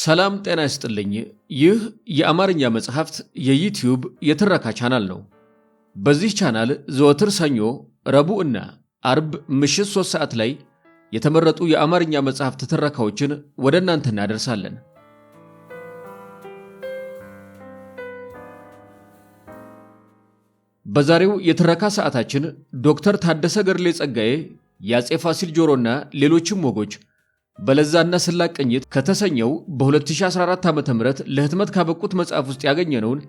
ሰላም ጤና ይስጥልኝ። ይህ የአማርኛ መጽሐፍት የዩቲዩብ የትረካ ቻናል ነው። በዚህ ቻናል ዘወትር ሰኞ፣ ረቡዕ እና አርብ ምሽት 3 ሰዓት ላይ የተመረጡ የአማርኛ መጽሐፍት ትረካዎችን ወደ እናንተ እናደርሳለን። በዛሬው የትረካ ሰዓታችን ዶክተር ታደሰ ገድሌ ጸጋዬ የአፄ ፋሲል ጆሮና ሌሎችም ወጎች በለዛና ስላቅ ቅኝት ከተሰኘው በ2014 ዓ.ም ለህትመት ካበቁት መጽሐፍ ውስጥ ያገኘነውን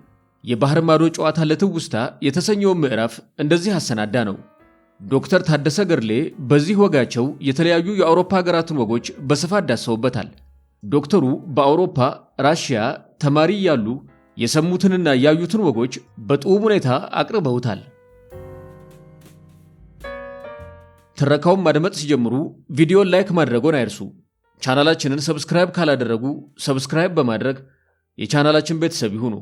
የባህር ማዶ ጨዋታ ለትውስታ የተሰኘውን ምዕራፍ እንደዚህ አሰናዳ ነው። ዶክተር ታደሰ ገድሌ በዚህ ወጋቸው የተለያዩ የአውሮፓ ሀገራትን ወጎች በስፋት ዳሰውበታል። ዶክተሩ በአውሮፓ ራሽያ ተማሪ ያሉ የሰሙትንና ያዩትን ወጎች በጥዑም ሁኔታ አቅርበውታል። ትረካውን ማድመጥ ሲጀምሩ ቪዲዮን ላይክ ማድረጎን አይርሱ። ቻናላችንን ሰብስክራይብ ካላደረጉ ሰብስክራይብ በማድረግ የቻናላችን ቤተሰብ ይሁኑ።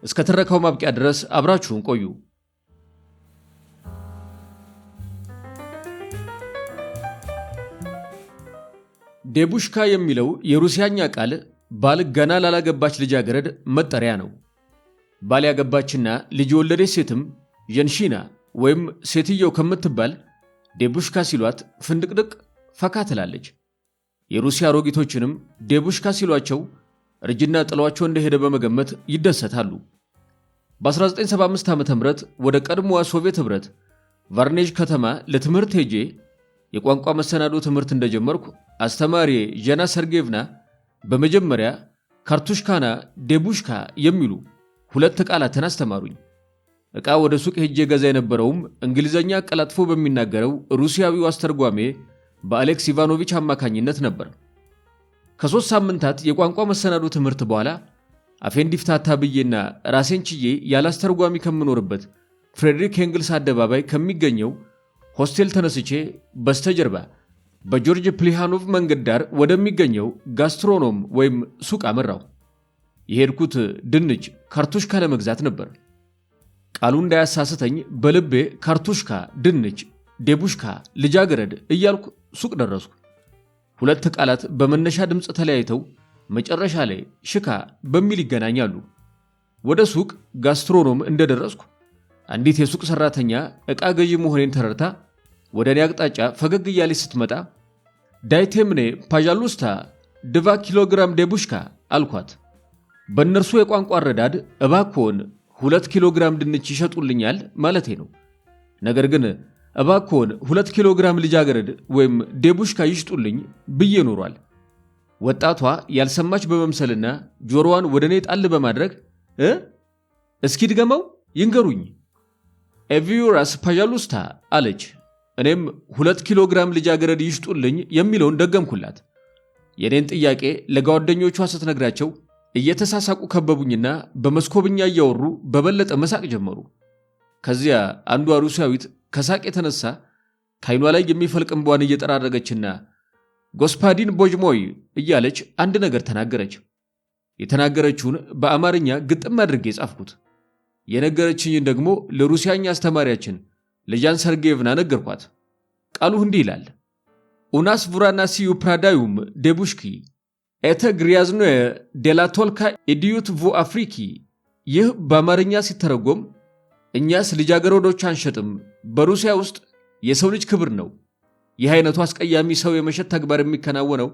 እስከ ትረካው ማብቂያ ድረስ አብራችሁን ቆዩ። ዴቡሽካ የሚለው የሩሲያኛ ቃል ባል ገና ላላገባች ልጃገረድ መጠሪያ ነው። ባል ያገባችና ልጅ የወለደች ሴትም ጀንሺና ወይም ሴትየው ከምትባል ዴቡሽካ ሲሏት ፍንድቅድቅ ፈካ ትላለች። የሩሲያ አሮጊቶችንም ዴቡሽካ ሲሏቸው እርጅና ጥሏቸው እንደሄደ በመገመት ይደሰታሉ። በ1975 ዓ.ም ወደ ቀድሞዋ ሶቪየት ኅብረት ቫርኔዥ ከተማ ለትምህርት ሄጄ የቋንቋ መሰናዶ ትምህርት እንደጀመርኩ አስተማሪ ጀና ሰርጌቭና በመጀመሪያ ካርቱሽካና ዴቡሽካ የሚሉ ሁለት ቃላትን አስተማሩኝ። ዕቃ ወደ ሱቅ ሄጄ ገዛ የነበረውም እንግሊዘኛ ቀላጥፎ በሚናገረው ሩሲያዊው አስተርጓሜ በአሌክስ ኢቫኖቪች አማካኝነት ነበር። ከ3 ሳምንታት የቋንቋ መሰናዶ ትምህርት በኋላ አፌን ዲፍታታ ብዬና ራሴን ችዬ ያለ አስተርጓሚ ከምኖርበት ፍሬድሪክ ኤንግልስ አደባባይ ከሚገኘው ሆስቴል ተነስቼ በስተጀርባ በጆርጅ ፕሊሃኖቭ መንገድ ዳር ወደሚገኘው ጋስትሮኖም ወይም ሱቅ አመራው። የሄድኩት ድንች ካርቱሽካ ለመግዛት ነበር። ቃሉ እንዳያሳስተኝ በልቤ ካርቱሽካ፣ ድንች፣ ዴቡሽካ፣ ልጃገረድ እያልኩ ሱቅ ደረስኩ። ሁለት ቃላት በመነሻ ድምፅ ተለያይተው መጨረሻ ላይ ሽካ በሚል ይገናኛሉ። ወደ ሱቅ ጋስትሮኖም እንደደረስኩ አንዲት የሱቅ ሰራተኛ ዕቃ ገዢ መሆኔን ተረድታ ወደ እኔ አቅጣጫ ፈገግ እያለች ስትመጣ ዳይቴምኔ ፓዣሉስታ 2 ኪሎግራም ዴቡሽካ አልኳት። በእነርሱ የቋንቋ አረዳድ እባክዎን 2 ኪሎግራም ድንች ይሸጡልኛል ማለቴ ነው። ነገር ግን እባክዎን 2 ኪሎግራም ልጃገረድ ወይም ዴቡሽካ ይሽጡልኝ ብዬ ኖሯል። ወጣቷ ያልሰማች በመምሰልና ጆሮዋን ወደ እኔ ጣል በማድረግ እስኪ ድገመው ይንገሩኝ፣ ኤቪዩራስ ፓዣሉስታ አለች። እኔም 2 ኪሎግራም ልጃገረድ ይሽጡልኝ የሚለውን ደገምኩላት። የኔን ጥያቄ ለጓደኞቿ ስትነግራቸው እየተሳሳቁ ከበቡኝና በመስኮብኛ እያወሩ በበለጠ መሳቅ ጀመሩ። ከዚያ አንዷ ሩሲያዊት ከሳቅ የተነሳ ከዓይኗ ላይ የሚፈልቅ እንባዋን እየጠራረገችና ጎስፓዲን ቦጅሞይ እያለች አንድ ነገር ተናገረች። የተናገረችውን በአማርኛ ግጥም አድርጌ ጻፍኩት። የነገረችኝን ደግሞ ለሩሲያኛ አስተማሪያችን ለጃን ሰርጌቭና ነገርኳት። ቃሉ እንዲህ ይላል: ኡናስ ቡራናሲዩ ፕራዳዩም ዴቡሽኪ ኤተ ግሪያዝኖ ዴላቶልካ ኢዲዩት ቮ አፍሪኪ። ይህ በአማርኛ ሲተረጎም እኛስ ልጃገረዶች አንሸጥም፣ በሩሲያ ውስጥ የሰው ልጅ ክብር ነው። ይህ አይነቱ አስቀያሚ ሰው የመሸጥ ተግባር የሚከናወነው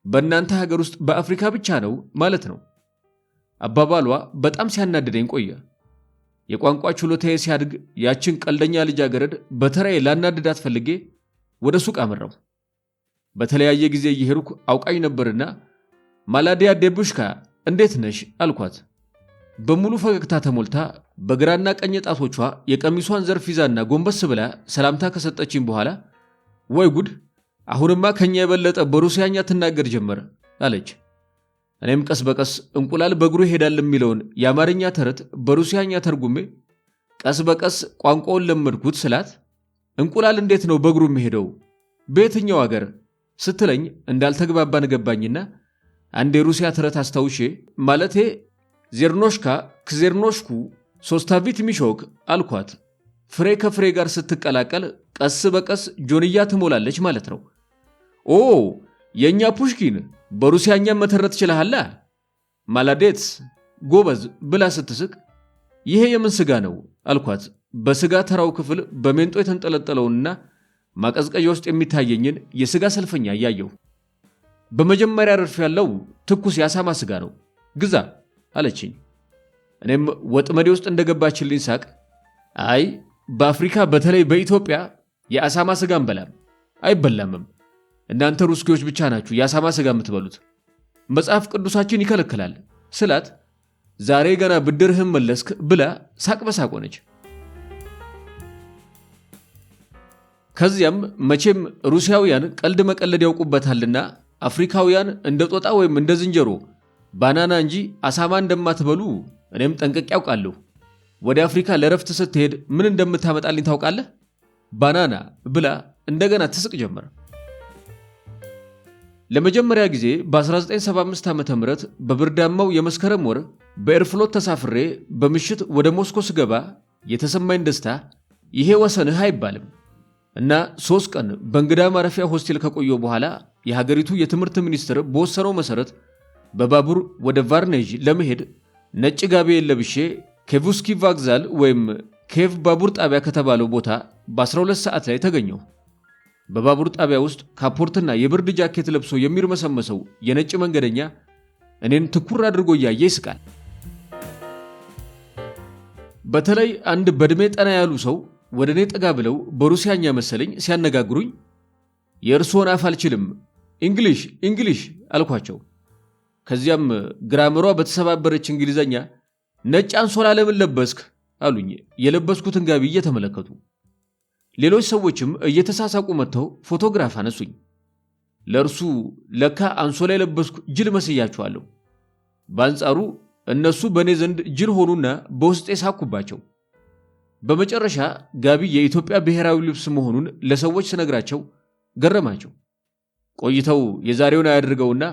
በእናንተ ሀገር ውስጥ በአፍሪካ ብቻ ነው ማለት ነው። አባባሏ በጣም ሲያናድደኝ ቆየ። የቋንቋ ችሎታዬ ሲያድግ ያችን ቀልደኛ ልጃገረድ በተራዬ ላናድዳት ፈልጌ ወደ ሱቅ አመራው። በተለያየ ጊዜ እየሄድኩ አውቃኝ ነበርና ማላዲያ ዴቡሽካ እንዴት ነሽ አልኳት። በሙሉ ፈገግታ ተሞልታ በግራና ቀኝ ጣቶቿ የቀሚሷን ዘርፍ ይዛና ጎንበስ ብላ ሰላምታ ከሰጠችኝ በኋላ ወይ ጉድ፣ አሁንማ ከኛ የበለጠ በሩሲያኛ ትናገር ጀመረ አለች። እኔም ቀስ በቀስ እንቁላል በእግሩ ይሄዳል የሚለውን የአማርኛ ተረት በሩሲያኛ ተርጉሜ ቀስ በቀስ ቋንቋውን ለመድኩት ስላት እንቁላል እንዴት ነው በእግሩ የሚሄደው በየትኛው አገር ስትለኝ እንዳልተግባባን ገባኝና አንድ የሩሲያ ተረት አስታውሼ ማለቴ ዜርኖሽካ ክዜርኖሽኩ ሶስታቪት ሚሾክ አልኳት። ፍሬ ከፍሬ ጋር ስትቀላቀል ቀስ በቀስ ጆንያ ትሞላለች ማለት ነው። ኦ የኛ ፑሽኪን በሩሲያኛ መተረት ይችላል ማላዴትስ ጎበዝ ብላ ስትስቅ ይሄ የምን ስጋ ነው አልኳት። በስጋ ተራው ክፍል በሜንጦ የተንጠለጠለውንና ማቀዝቀዣ ውስጥ የሚታየኝን የስጋ ሰልፈኛ እያየሁ በመጀመሪያ ረድፍ ያለው ትኩስ የአሳማ ስጋ ነው ግዛ አለችኝ። እኔም ወጥመዴ ውስጥ እንደገባችልኝ ሳቅ አይ በአፍሪካ በተለይ በኢትዮጵያ የአሳማ ስጋ እንበላም አይበላምም። እናንተ ሩስኪዎች ብቻ ናችሁ የአሳማ ስጋ የምትበሉት፣ መጽሐፍ ቅዱሳችን ይከለክላል ስላት ዛሬ ገና ብድርህን መለስክ ብላ ሳቅ በሳቅ ሆነች። ከዚያም መቼም ሩሲያውያን ቀልድ መቀለድ ያውቁበታልና አፍሪካውያን እንደ ጦጣ ወይም እንደ ዝንጀሮ ባናና እንጂ አሳማ እንደማትበሉ እኔም ጠንቅቄ ያውቃለሁ። ወደ አፍሪካ ለረፍት ስትሄድ ምን እንደምታመጣልኝ ታውቃለህ? ባናና ብላ እንደገና ትስቅ ጀመረ። ለመጀመሪያ ጊዜ በ1975 ዓመተ ምህረት በብርዳማው የመስከረም ወር በኤርፍሎት ተሳፍሬ በምሽት ወደ ሞስኮ ስገባ የተሰማኝ ደስታ ይሄ ወሰንህ አይባልም እና 3 ቀን በእንግዳ ማረፊያ ሆስቴል ከቆየሁ በኋላ የሀገሪቱ የትምህርት ሚኒስትር በወሰነው መሰረት በባቡር ወደ ቫርኔዥ ለመሄድ ነጭ ጋቢዬን ለብሼ ኬቭስኪ ቫግዛል ወይም ኬቭ ባቡር ጣቢያ ከተባለው ቦታ በ12 ሰዓት ላይ ተገኘሁ። በባቡር ጣቢያ ውስጥ ካፖርትና የብርድ ጃኬት ለብሶ የሚርመሰመሰው የነጭ መንገደኛ እኔን ትኩር አድርጎ እያየ ይስቃል። በተለይ አንድ በእድሜ ጠና ያሉ ሰው ወደ እኔ ጠጋ ብለው በሩሲያኛ መሰለኝ ሲያነጋግሩኝ የእርስዎን አፍ አልችልም እንግሊሽ አልኳቸው። ከዚያም ግራመሯ በተሰባበረች እንግሊዘኛ ነጭ አንሶላ ለምን ለበስክ አሉኝ የለበስኩትን ጋቢ እየተመለከቱ። ሌሎች ሰዎችም እየተሳሳቁ መጥተው ፎቶግራፍ አነሱኝ። ለእርሱ ለካ አንሶላ የለበስኩ ጅል መስያቸዋለሁ። በአንጻሩ እነሱ በእኔ ዘንድ ጅል ሆኑና በውስጤ ሳኩባቸው። በመጨረሻ ጋቢ የኢትዮጵያ ብሔራዊ ልብስ መሆኑን ለሰዎች ስነግራቸው ገረማቸው። ቆይተው የዛሬውን አያድርገውና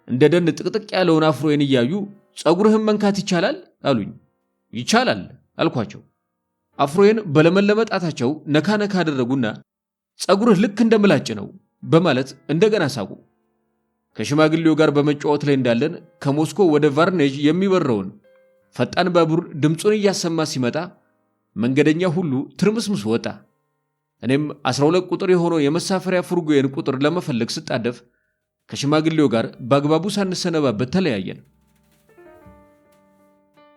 እንደ ደን ጥቅጥቅ ያለውን አፍሮዬን እያዩ ጸጉርህን መንካት ይቻላል አሉኝ። ይቻላል አልኳቸው። አፍሮዬን በለመለመ ጣታቸው ነካ ነካ አደረጉና ጸጉርህ ልክ እንደምላጭ ነው በማለት እንደገና ሳቁ። ከሽማግሌው ጋር በመጫወት ላይ እንዳለን ከሞስኮ ወደ ቫርኔዥ የሚበረውን ፈጣን ባቡር ድምፁን እያሰማ ሲመጣ መንገደኛ ሁሉ ትርምስምስ ወጣ። እኔም 12 ቁጥር የሆነው የመሳፈሪያ ፉርጎዬን ቁጥር ለመፈለግ ስጣደፍ ከሽማግሌው ጋር በአግባቡ ሳንሰነባበት ተለያየን።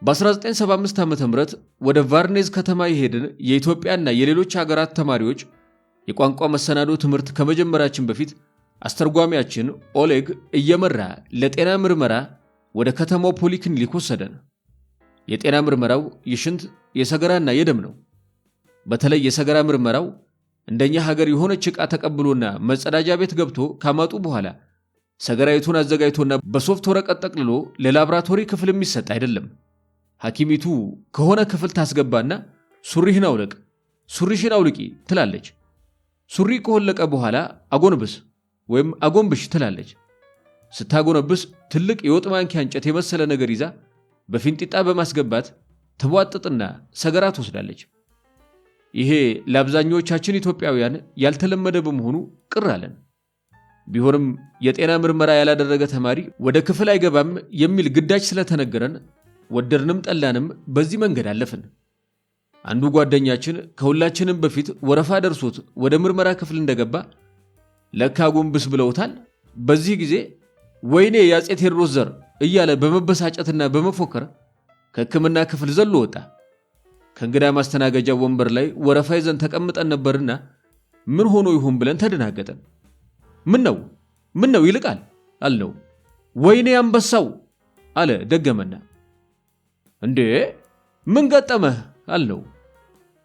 በ1975 ዓመተ ምህረት ወደ ቫርኔዝ ከተማ የሄድን የኢትዮጵያና የሌሎች ሀገራት ተማሪዎች የቋንቋ መሰናዶ ትምህርት ከመጀመራችን በፊት አስተርጓሚያችን ኦሌግ እየመራ ለጤና ምርመራ ወደ ከተማው ፖሊክሊኒክ ወሰደን። የጤና ምርመራው የሽንት የሰገራና የደም ነው። በተለይ የሰገራ ምርመራው እንደኛ ሀገር የሆነች ዕቃ ተቀብሎና መጸዳጃ ቤት ገብቶ ካማጡ በኋላ ሰገራይቱን አዘጋጅቶና በሶፍት ወረቀት ጠቅልሎ ለላብራቶሪ ክፍል የሚሰጥ አይደለም። ሐኪሚቱ ከሆነ ክፍል ታስገባና ሱሪህን አውልቅ፣ ሱሪሽን አውልቂ ትላለች። ሱሪ ከወለቀ በኋላ አጎንብስ ወይም አጎንብሽ ትላለች። ስታጎነብስ ትልቅ የወጥ ማንኪያ እንጨት የመሰለ ነገር ይዛ በፊንጢጣ በማስገባት ትቧጥጥና ሰገራ ትወስዳለች። ይሄ ለአብዛኞቻችን ኢትዮጵያውያን ያልተለመደ በመሆኑ ቅር አለን። ቢሆንም የጤና ምርመራ ያላደረገ ተማሪ ወደ ክፍል አይገባም የሚል ግዳጅ ስለተነገረን ወደድንም ጠላንም በዚህ መንገድ አለፍን። አንዱ ጓደኛችን ከሁላችንም በፊት ወረፋ ደርሶት ወደ ምርመራ ክፍል እንደገባ ለካ ጎንብስ ብለውታል። በዚህ ጊዜ ወይኔ የአፄ ቴዎድሮስ ዘር እያለ በመበሳጨትና በመፎከር ከሕክምና ክፍል ዘሎ ወጣ። ከእንግዳ ማስተናገጃ ወንበር ላይ ወረፋ ይዘን ተቀምጠን ነበርና ምን ሆኖ ይሆን ብለን ተደናገጠን። ምን ነው ይልቃል አልነው። ወይኔ አንበሳው አለ ደገመና። እንዴ ምን ገጠመህ አልነው።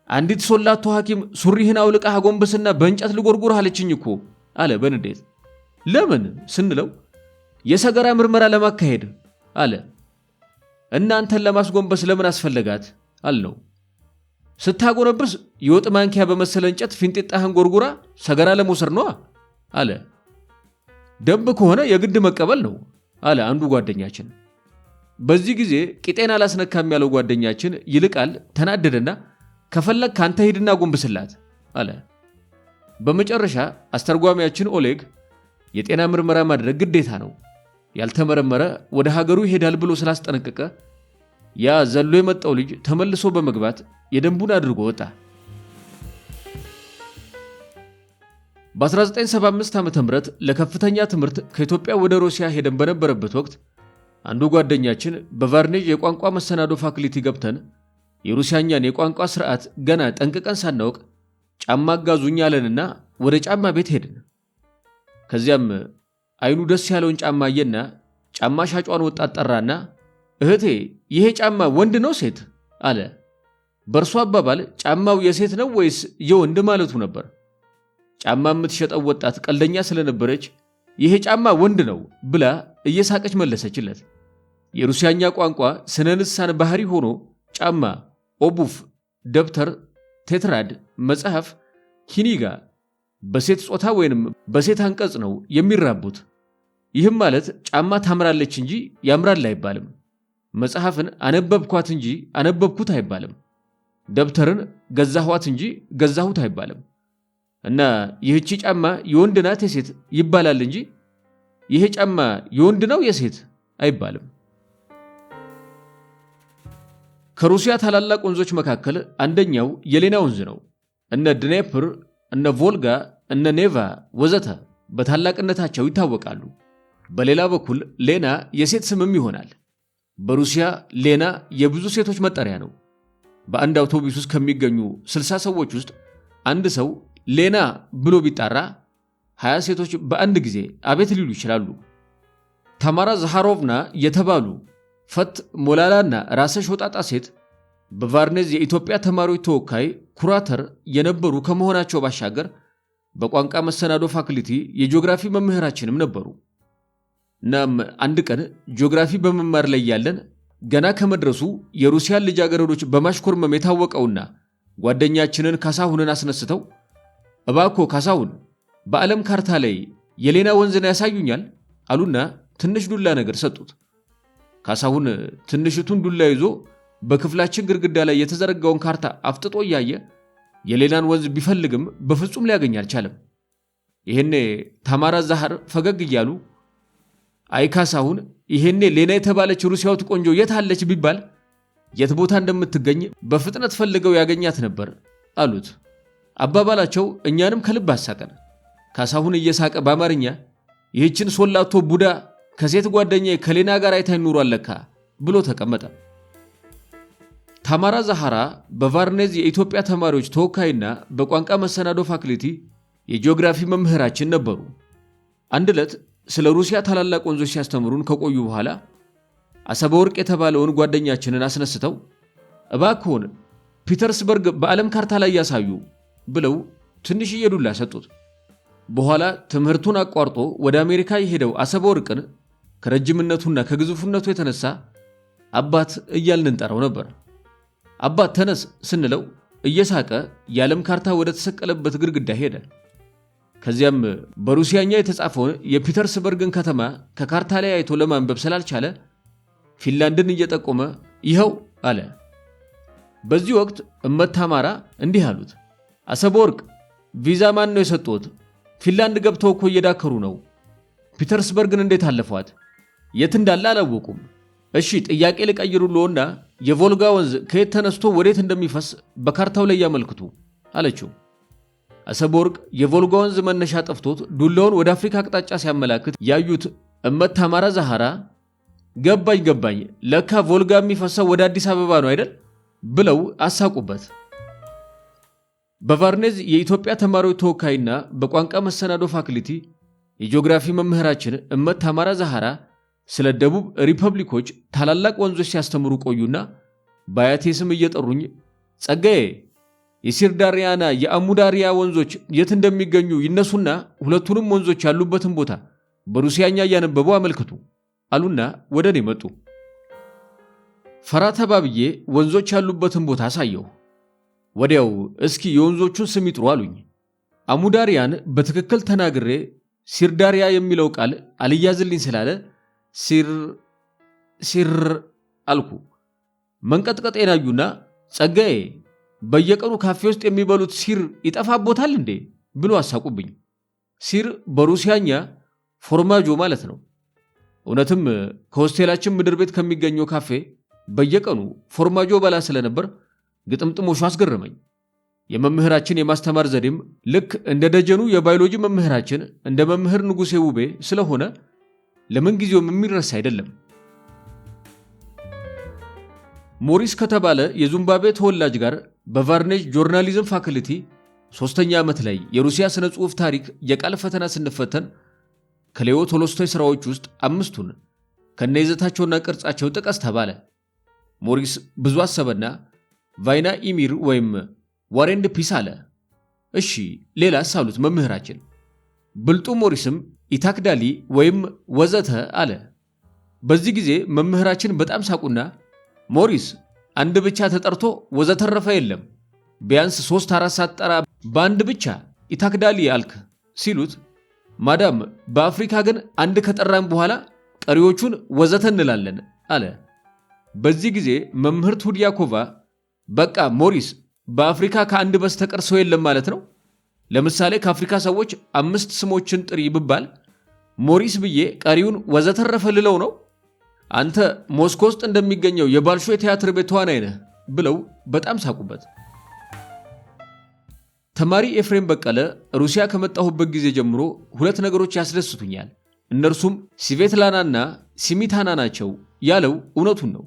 አንዲት ሶላቶ ሐኪም ሱሪህን አውልቀህ አጎንብስና በእንጨት ልጎርጉር አለችኝ እኮ አለ በንዴት። ለምን ስንለው የሰገራ ምርመራ ለማካሄድ አለ። እናንተን ለማስጎንበስ ለምን አስፈለጋት አልነው። ስታጎነብስ የወጥ ማንኪያ በመሰለ እንጨት ፊንጢጣህን ጎርጉራ ሰገራ ለመውሰድ ነው አለ። ደንብ ከሆነ የግድ መቀበል ነው አለ አንዱ ጓደኛችን። በዚህ ጊዜ ቂጤን አላስነካም ያለው ጓደኛችን ይልቃል ተናደደና ከፈለግ ካንተ ሂድና ጎንብስላት አለ። በመጨረሻ አስተርጓሚያችን ኦሌግ የጤና ምርመራ ማድረግ ግዴታ ነው። ያልተመረመረ ወደ ሀገሩ ይሄዳል ብሎ ስላስጠነቀቀ ያ ዘሎ የመጣው ልጅ ተመልሶ በመግባት የደንቡን አድርጎ ወጣ። በ1975 ዓ.ም ለከፍተኛ ትምህርት ከኢትዮጵያ ወደ ሩሲያ ሄደን በነበረበት ወቅት አንዱ ጓደኛችን በቫርኔዥ የቋንቋ መሰናዶ ፋክልቲ ገብተን የሩሲያኛን የቋንቋ ስርዓት ገና ጠንቅቀን ሳናውቅ ጫማ አጋዙኝ አለንና ወደ ጫማ ቤት ሄድን። ከዚያም አይኑ ደስ ያለውን ጫማ አየና ጫማ ሻጯን ወጣት ጠራና እህቴ ይሄ ጫማ ወንድ ነው ሴት አለ። በእርሱ አባባል ጫማው የሴት ነው ወይስ የወንድ ማለቱ ነበር። ጫማ የምትሸጠው ወጣት ቀልደኛ ስለነበረች ይሄ ጫማ ወንድ ነው ብላ እየሳቀች መለሰችለት። የሩሲያኛ ቋንቋ ስነ ልሳን ባህሪ ሆኖ ጫማ፣ ኦቡፍ፣ ደብተር፣ ቴትራድ፣ መጽሐፍ፣ ኪኒጋ በሴት ጾታ ወይንም በሴት አንቀጽ ነው የሚራቡት። ይህም ማለት ጫማ ታምራለች እንጂ ያምራል አይባልም። መጽሐፍን አነበብኳት እንጂ አነበብኩት አይባልም። ደብተርን ገዛኋት እንጂ ገዛሁት አይባልም። እና ይህቺ ጫማ የወንድ ናት የሴት ይባላል እንጂ ይሄ ጫማ የወንድ ነው የሴት አይባልም። ከሩሲያ ታላላቅ ወንዞች መካከል አንደኛው የሌና ወንዝ ነው። እነ ድኔፕር፣ እነ ቮልጋ፣ እነ ኔቫ ወዘተ በታላቅነታቸው ይታወቃሉ። በሌላ በኩል ሌና የሴት ስምም ይሆናል። በሩሲያ ሌና የብዙ ሴቶች መጠሪያ ነው። በአንድ አውቶቡስ ውስጥ ከሚገኙ 60 ሰዎች ውስጥ አንድ ሰው ሌና ብሎ ቢጣራ 20 ሴቶች በአንድ ጊዜ አቤት ሊሉ ይችላሉ። ታማራ ዛሃሮቭና የተባሉ ፈት ሞላላና ራሰ ሾጣጣ ሴት በቫርኔዝ የኢትዮጵያ ተማሪዎች ተወካይ ኩራተር የነበሩ ከመሆናቸው ባሻገር በቋንቋ መሰናዶ ፋክልቲ የጂኦግራፊ መምህራችንም ነበሩ። እናም አንድ ቀን ጂኦግራፊ በመማር ላይ ያለን ገና ከመድረሱ የሩሲያን ልጃገረዶች በማሽኮርመም የታወቀውና ጓደኛችንን ካሳሁንን አስነስተው እባክዎ ካሳሁን በዓለም ካርታ ላይ የሌና ወንዝን ያሳዩኛል አሉና ትንሽ ዱላ ነገር ሰጡት። ካሳሁን ትንሽቱን ዱላ ይዞ በክፍላችን ግድግዳ ላይ የተዘረጋውን ካርታ አፍጥጦ እያየ የሌናን ወንዝ ቢፈልግም በፍጹም ሊያገኝ አልቻለም። ይሄኔ ታማራ ዛሃር ፈገግ እያሉ አይ ካሳሁን ይሄኔ ሌና የተባለች ሩሲያዊት ቆንጆ የት አለች ቢባል የት ቦታ እንደምትገኝ በፍጥነት ፈልገው ያገኛት ነበር አሉት። አባባላቸው እኛንም ከልብ አሳቀን። ካሳሁን እየሳቀ በአማርኛ ይህችን ሶላቶ ቡዳ ከሴት ጓደኛዬ ከሌና ጋር አይታኝ ኑሯል ለካ ብሎ ተቀመጠ። ታማራ ዛሃራ በቫርኔዝ የኢትዮጵያ ተማሪዎች ተወካይና በቋንቋ መሰናዶ ፋክልቲ የጂኦግራፊ መምህራችን ነበሩ። አንድ ዕለት ስለ ሩሲያ ታላላቅ ወንዞች ሲያስተምሩን ከቆዩ በኋላ አሰበ ወርቅ የተባለውን ጓደኛችንን አስነስተው እባክዎን ፒተርስበርግ በዓለም ካርታ ላይ ያሳዩ ብለው ትንሽዬ ዱላ ሰጡት። በኋላ ትምህርቱን አቋርጦ ወደ አሜሪካ የሄደው አሰበ ወርቅን ከረጅምነቱና ከግዙፍነቱ የተነሳ አባት እያልን እንጠራው ነበር። አባት ተነስ ስንለው እየሳቀ የዓለም ካርታ ወደ ተሰቀለበት ግድግዳ ሄደ። ከዚያም በሩሲያኛ የተጻፈውን የፒተርስበርግን ከተማ ከካርታ ላይ አይቶ ለማንበብ ስላልቻለ ፊንላንድን እየጠቆመ ይኸው አለ። በዚህ ወቅት እመት ታማራ እንዲህ አሉት፣ አሰበ ወርቅ ቪዛ ማን ነው የሰጡት? ፊንላንድ ገብተው እኮ እየዳከሩ ነው። ፒተርስበርግን እንዴት አለፏት? የት እንዳለ አላወቁም። እሺ ጥያቄ ልቀይሩልዎና የቮልጋ ወንዝ ከየት ተነስቶ ወዴት እንደሚፈስ በካርታው ላይ ያመልክቱ አለችው። አሰበ ወርቅ የቮልጋ ወንዝ መነሻ ጠፍቶት ዱላውን ወደ አፍሪካ አቅጣጫ ሲያመላክት ያዩት እመት ታማራ ዛሃራ ገባኝ ለካ ቮልጋ የሚፈሰው ወደ አዲስ አበባ ነው አይደል ብለው አሳቁበት። በቫርኔዝ የኢትዮጵያ ተማሪዎች ተወካይና በቋንቋ መሰናዶ ፋክልቲ የጂኦግራፊ መምህራችን እመት ታማራ ዛሃራ ስለ ደቡብ ሪፐብሊኮች ታላላቅ ወንዞች ሲያስተምሩ ቆዩና በአያቴ ስም እየጠሩኝ ጸጋዬ የሲርዳሪያና የአሙዳሪያ ወንዞች የት እንደሚገኙ ይነሱና ሁለቱንም ወንዞች ያሉበትን ቦታ በሩሲያኛ እያነበቡ አመልክቱ አሉና ወደ እኔ መጡ። ፈራ ተባብዬ ወንዞች ያሉበትን ቦታ አሳየሁ። ወዲያው እስኪ የወንዞቹን ስም ይጥሩ አሉኝ። አሙዳሪያን በትክክል ተናግሬ ሲርዳሪያ የሚለው ቃል አልያዝልኝ ስላለ ሲር አልኩ። መንቀጥቀጤን አዩና ጸጋዬ በየቀኑ ካፌ ውስጥ የሚበሉት ሲር ይጠፋቦታል እንዴ ብሎ አሳቁብኝ። ሲር በሩሲያኛ ፎርማጆ ማለት ነው። እውነትም ከሆስቴላችን ምድር ቤት ከሚገኘው ካፌ በየቀኑ ፎርማጆ በላ ስለነበር ግጥምጥሞሹ አስገረመኝ። የመምህራችን የማስተማር ዘዴም ልክ እንደ ደጀኑ የባዮሎጂ መምህራችን እንደ መምህር ንጉሴ ውቤ ስለሆነ ለምን ጊዜውም የሚረሳ አይደለም። ሞሪስ ከተባለ የዚምባብዌ ተወላጅ ጋር በቫርኔጅ ጆርናሊዝም ፋክልቲ 3ኛ ዓመት ላይ የሩሲያ ስነ ጽሑፍ ታሪክ የቃል ፈተና ስንፈተን ከሌዮ ቶሎስቶይ ሥራዎች ውስጥ 5ቱን ከነይዘታቸውና ቅርጻቸው ጥቀስ ተባለ። ሞሪስ ብዙ አሰበና ቫይና ኢሚር ወይም ዋር ኤንድ ፒስ አለ። እሺ ሌላስ አሉት መምህራችን። ብልጡ ሞሪስም ኢታክዳሊ ወይም ወዘተ አለ። በዚህ ጊዜ መምህራችን በጣም ሳቁና ሞሪስ አንድ ብቻ ተጠርቶ ወዘተረፈ የለም፣ ቢያንስ 3-4 ሳትጠራ በአንድ ብቻ ኢታክዳሊ አልክ ሲሉት፣ ማዳም በአፍሪካ ግን አንድ ከጠራን በኋላ ቀሪዎቹን ወዘተ እንላለን አለ። በዚህ ጊዜ መምህርት ሁዲያኮቫ በቃ ሞሪስ በአፍሪካ ከአንድ በስተቀር ሰው የለም ማለት ነው። ለምሳሌ ከአፍሪካ ሰዎች 5 ስሞችን ጥሪ ብባል ሞሪስ ብዬ ቀሪውን ወዘተረፈ ልለው ነው? አንተ ሞስኮ ውስጥ እንደሚገኘው የባልሾ የቲያትር ቤት ተዋናይ ነህ ብለው በጣም ሳቁበት። ተማሪ ኤፍሬም በቀለ ሩሲያ ከመጣሁበት ጊዜ ጀምሮ 2 ነገሮች ያስደስቱኛል፣ እነርሱም ስቬትላናና ሲሚታና ናቸው ያለው እውነቱን ነው።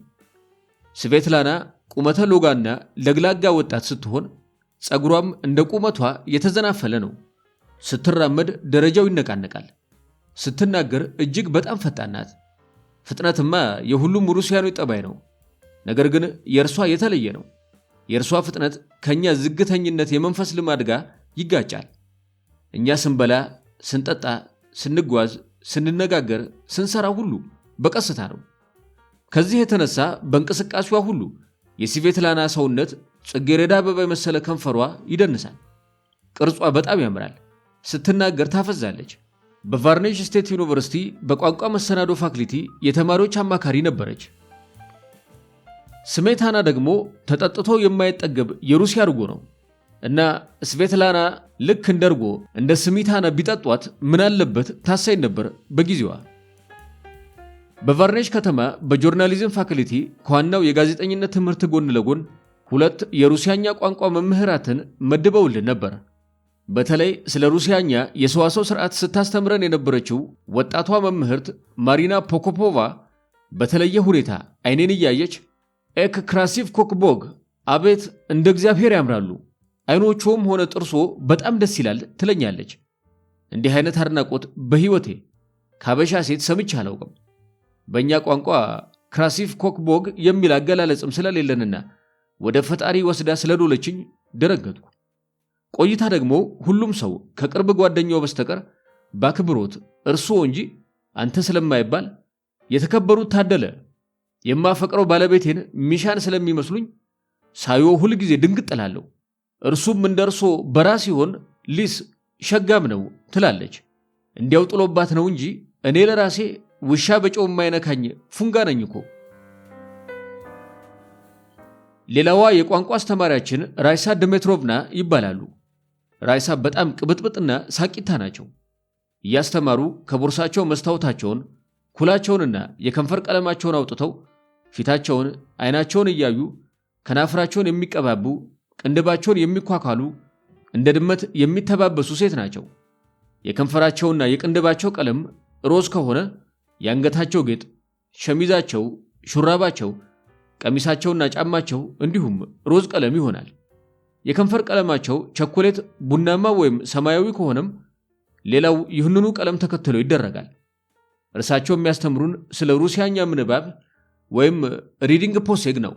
ስቬትላና ቁመተ ሎጋና ለግላጋ ወጣት ስትሆን ጸጉሯም እንደ ቁመቷ የተዘናፈለ ነው። ስትራመድ ደረጃው ይነቃነቃል። ስትናገር እጅግ በጣም ፈጣን ናት። ፍጥነትማ የሁሉም ሩሲያኖች ጠባይ ነው። ነገር ግን የእርሷ የተለየ ነው። የእርሷ ፍጥነት ከኛ ዝግተኝነት የመንፈስ ልማድ ጋር ይጋጫል። እኛ ስንበላ፣ ስንጠጣ፣ ስንጓዝ፣ ስንነጋገር፣ ስንሰራ ሁሉ በቀስታ ነው። ከዚህ የተነሳ በእንቅስቃሴዋ ሁሉ የስቬትላና ሰውነት ጽጌረዳ አበባ የመሰለ ከንፈሯ ይደንሳል። ቅርጿ በጣም ያምራል። ስትናገር ታፈዛለች። በቫርኔጅ ስቴት ዩኒቨርሲቲ በቋንቋ መሰናዶ ፋክልቲ የተማሪዎች አማካሪ ነበረች። ስሜታና ደግሞ ተጠጥቶ የማይጠገብ የሩሲያ እርጎ ነው እና ስቬትላና ልክ እንደ እርጎ እንደ ስሚታና ቢጠጧት ምን አለበት ታሳይ ነበር በጊዜዋ። በቫርኔጅ ከተማ በጆርናሊዝም ፋክልቲ ከዋናው የጋዜጠኝነት ትምህርት ጎን ለጎን 2 የሩሲያኛ ቋንቋ መምህራትን መድበውልን ነበር። በተለይ ስለ ሩሲያኛ የሰዋሰው ስርዓት ስታስተምረን የነበረችው ወጣቷ መምህርት ማሪና ፖኮፖቫ በተለየ ሁኔታ አይኔን እያየች ኤክ ክራሲቭ ኮክቦግ፣ አቤት እንደ እግዚአብሔር ያምራሉ፣ አይኖቹም ሆነ ጥርሶ በጣም ደስ ይላል ትለኛለች። እንዲህ አይነት አድናቆት በህይወቴ ካበሻ ሴት ሰምቼ አላውቅም። በእኛ ቋንቋ ክራሲቭ ኮክቦግ የሚል አገላለጽም ስለሌለንና ወደ ፈጣሪ ወስዳ ስለዶለችኝ ደረገጥኩ። ቆይታ ደግሞ ሁሉም ሰው ከቅርብ ጓደኛው በስተቀር በአክብሮት እርስዎ እንጂ አንተ ስለማይባል የተከበሩት ታደለ የማፈቅረው ባለቤቴን ሚሻን ስለሚመስሉኝ ሳዮ ሁል ጊዜ ድንግጥ እላለሁ። እርሱም እንደርሶ በራስ ሲሆን ሊስ ሸጋም ነው ትላለች። እንዲያው ጥሎባት ነው እንጂ እኔ ለራሴ ውሻ በጨው የማይነካኝ ፉንጋ ነኝ እኮ። ሌላዋ የቋንቋ አስተማሪያችን ራይሳ ድሜትሮቭና ይባላሉ። ራይሳ በጣም ቅብጥብጥና ሳቂታ ናቸው። እያስተማሩ ከቦርሳቸው መስታወታቸውን፣ ኩላቸውንና የከንፈር ቀለማቸውን አውጥተው ፊታቸውን፣ አይናቸውን እያዩ ከናፍራቸውን የሚቀባቡ፣ ቅንድባቸውን የሚኳኳሉ፣ እንደ ድመት የሚተባበሱ ሴት ናቸው። የከንፈራቸውና የቅንድባቸው ቀለም ሮዝ ከሆነ የአንገታቸው ጌጥ፣ ሸሚዛቸው፣ ሹራባቸው፣ ቀሚሳቸውና ጫማቸው እንዲሁም ሮዝ ቀለም ይሆናል። የከንፈር ቀለማቸው ቸኮሌት፣ ቡናማ ወይም ሰማያዊ ከሆነም ሌላው ይህንኑ ቀለም ተከትሎ ይደረጋል። እርሳቸው የሚያስተምሩን ስለ ሩሲያኛ ምንባብ ወይም ሪዲንግ ፖሴግ ነው።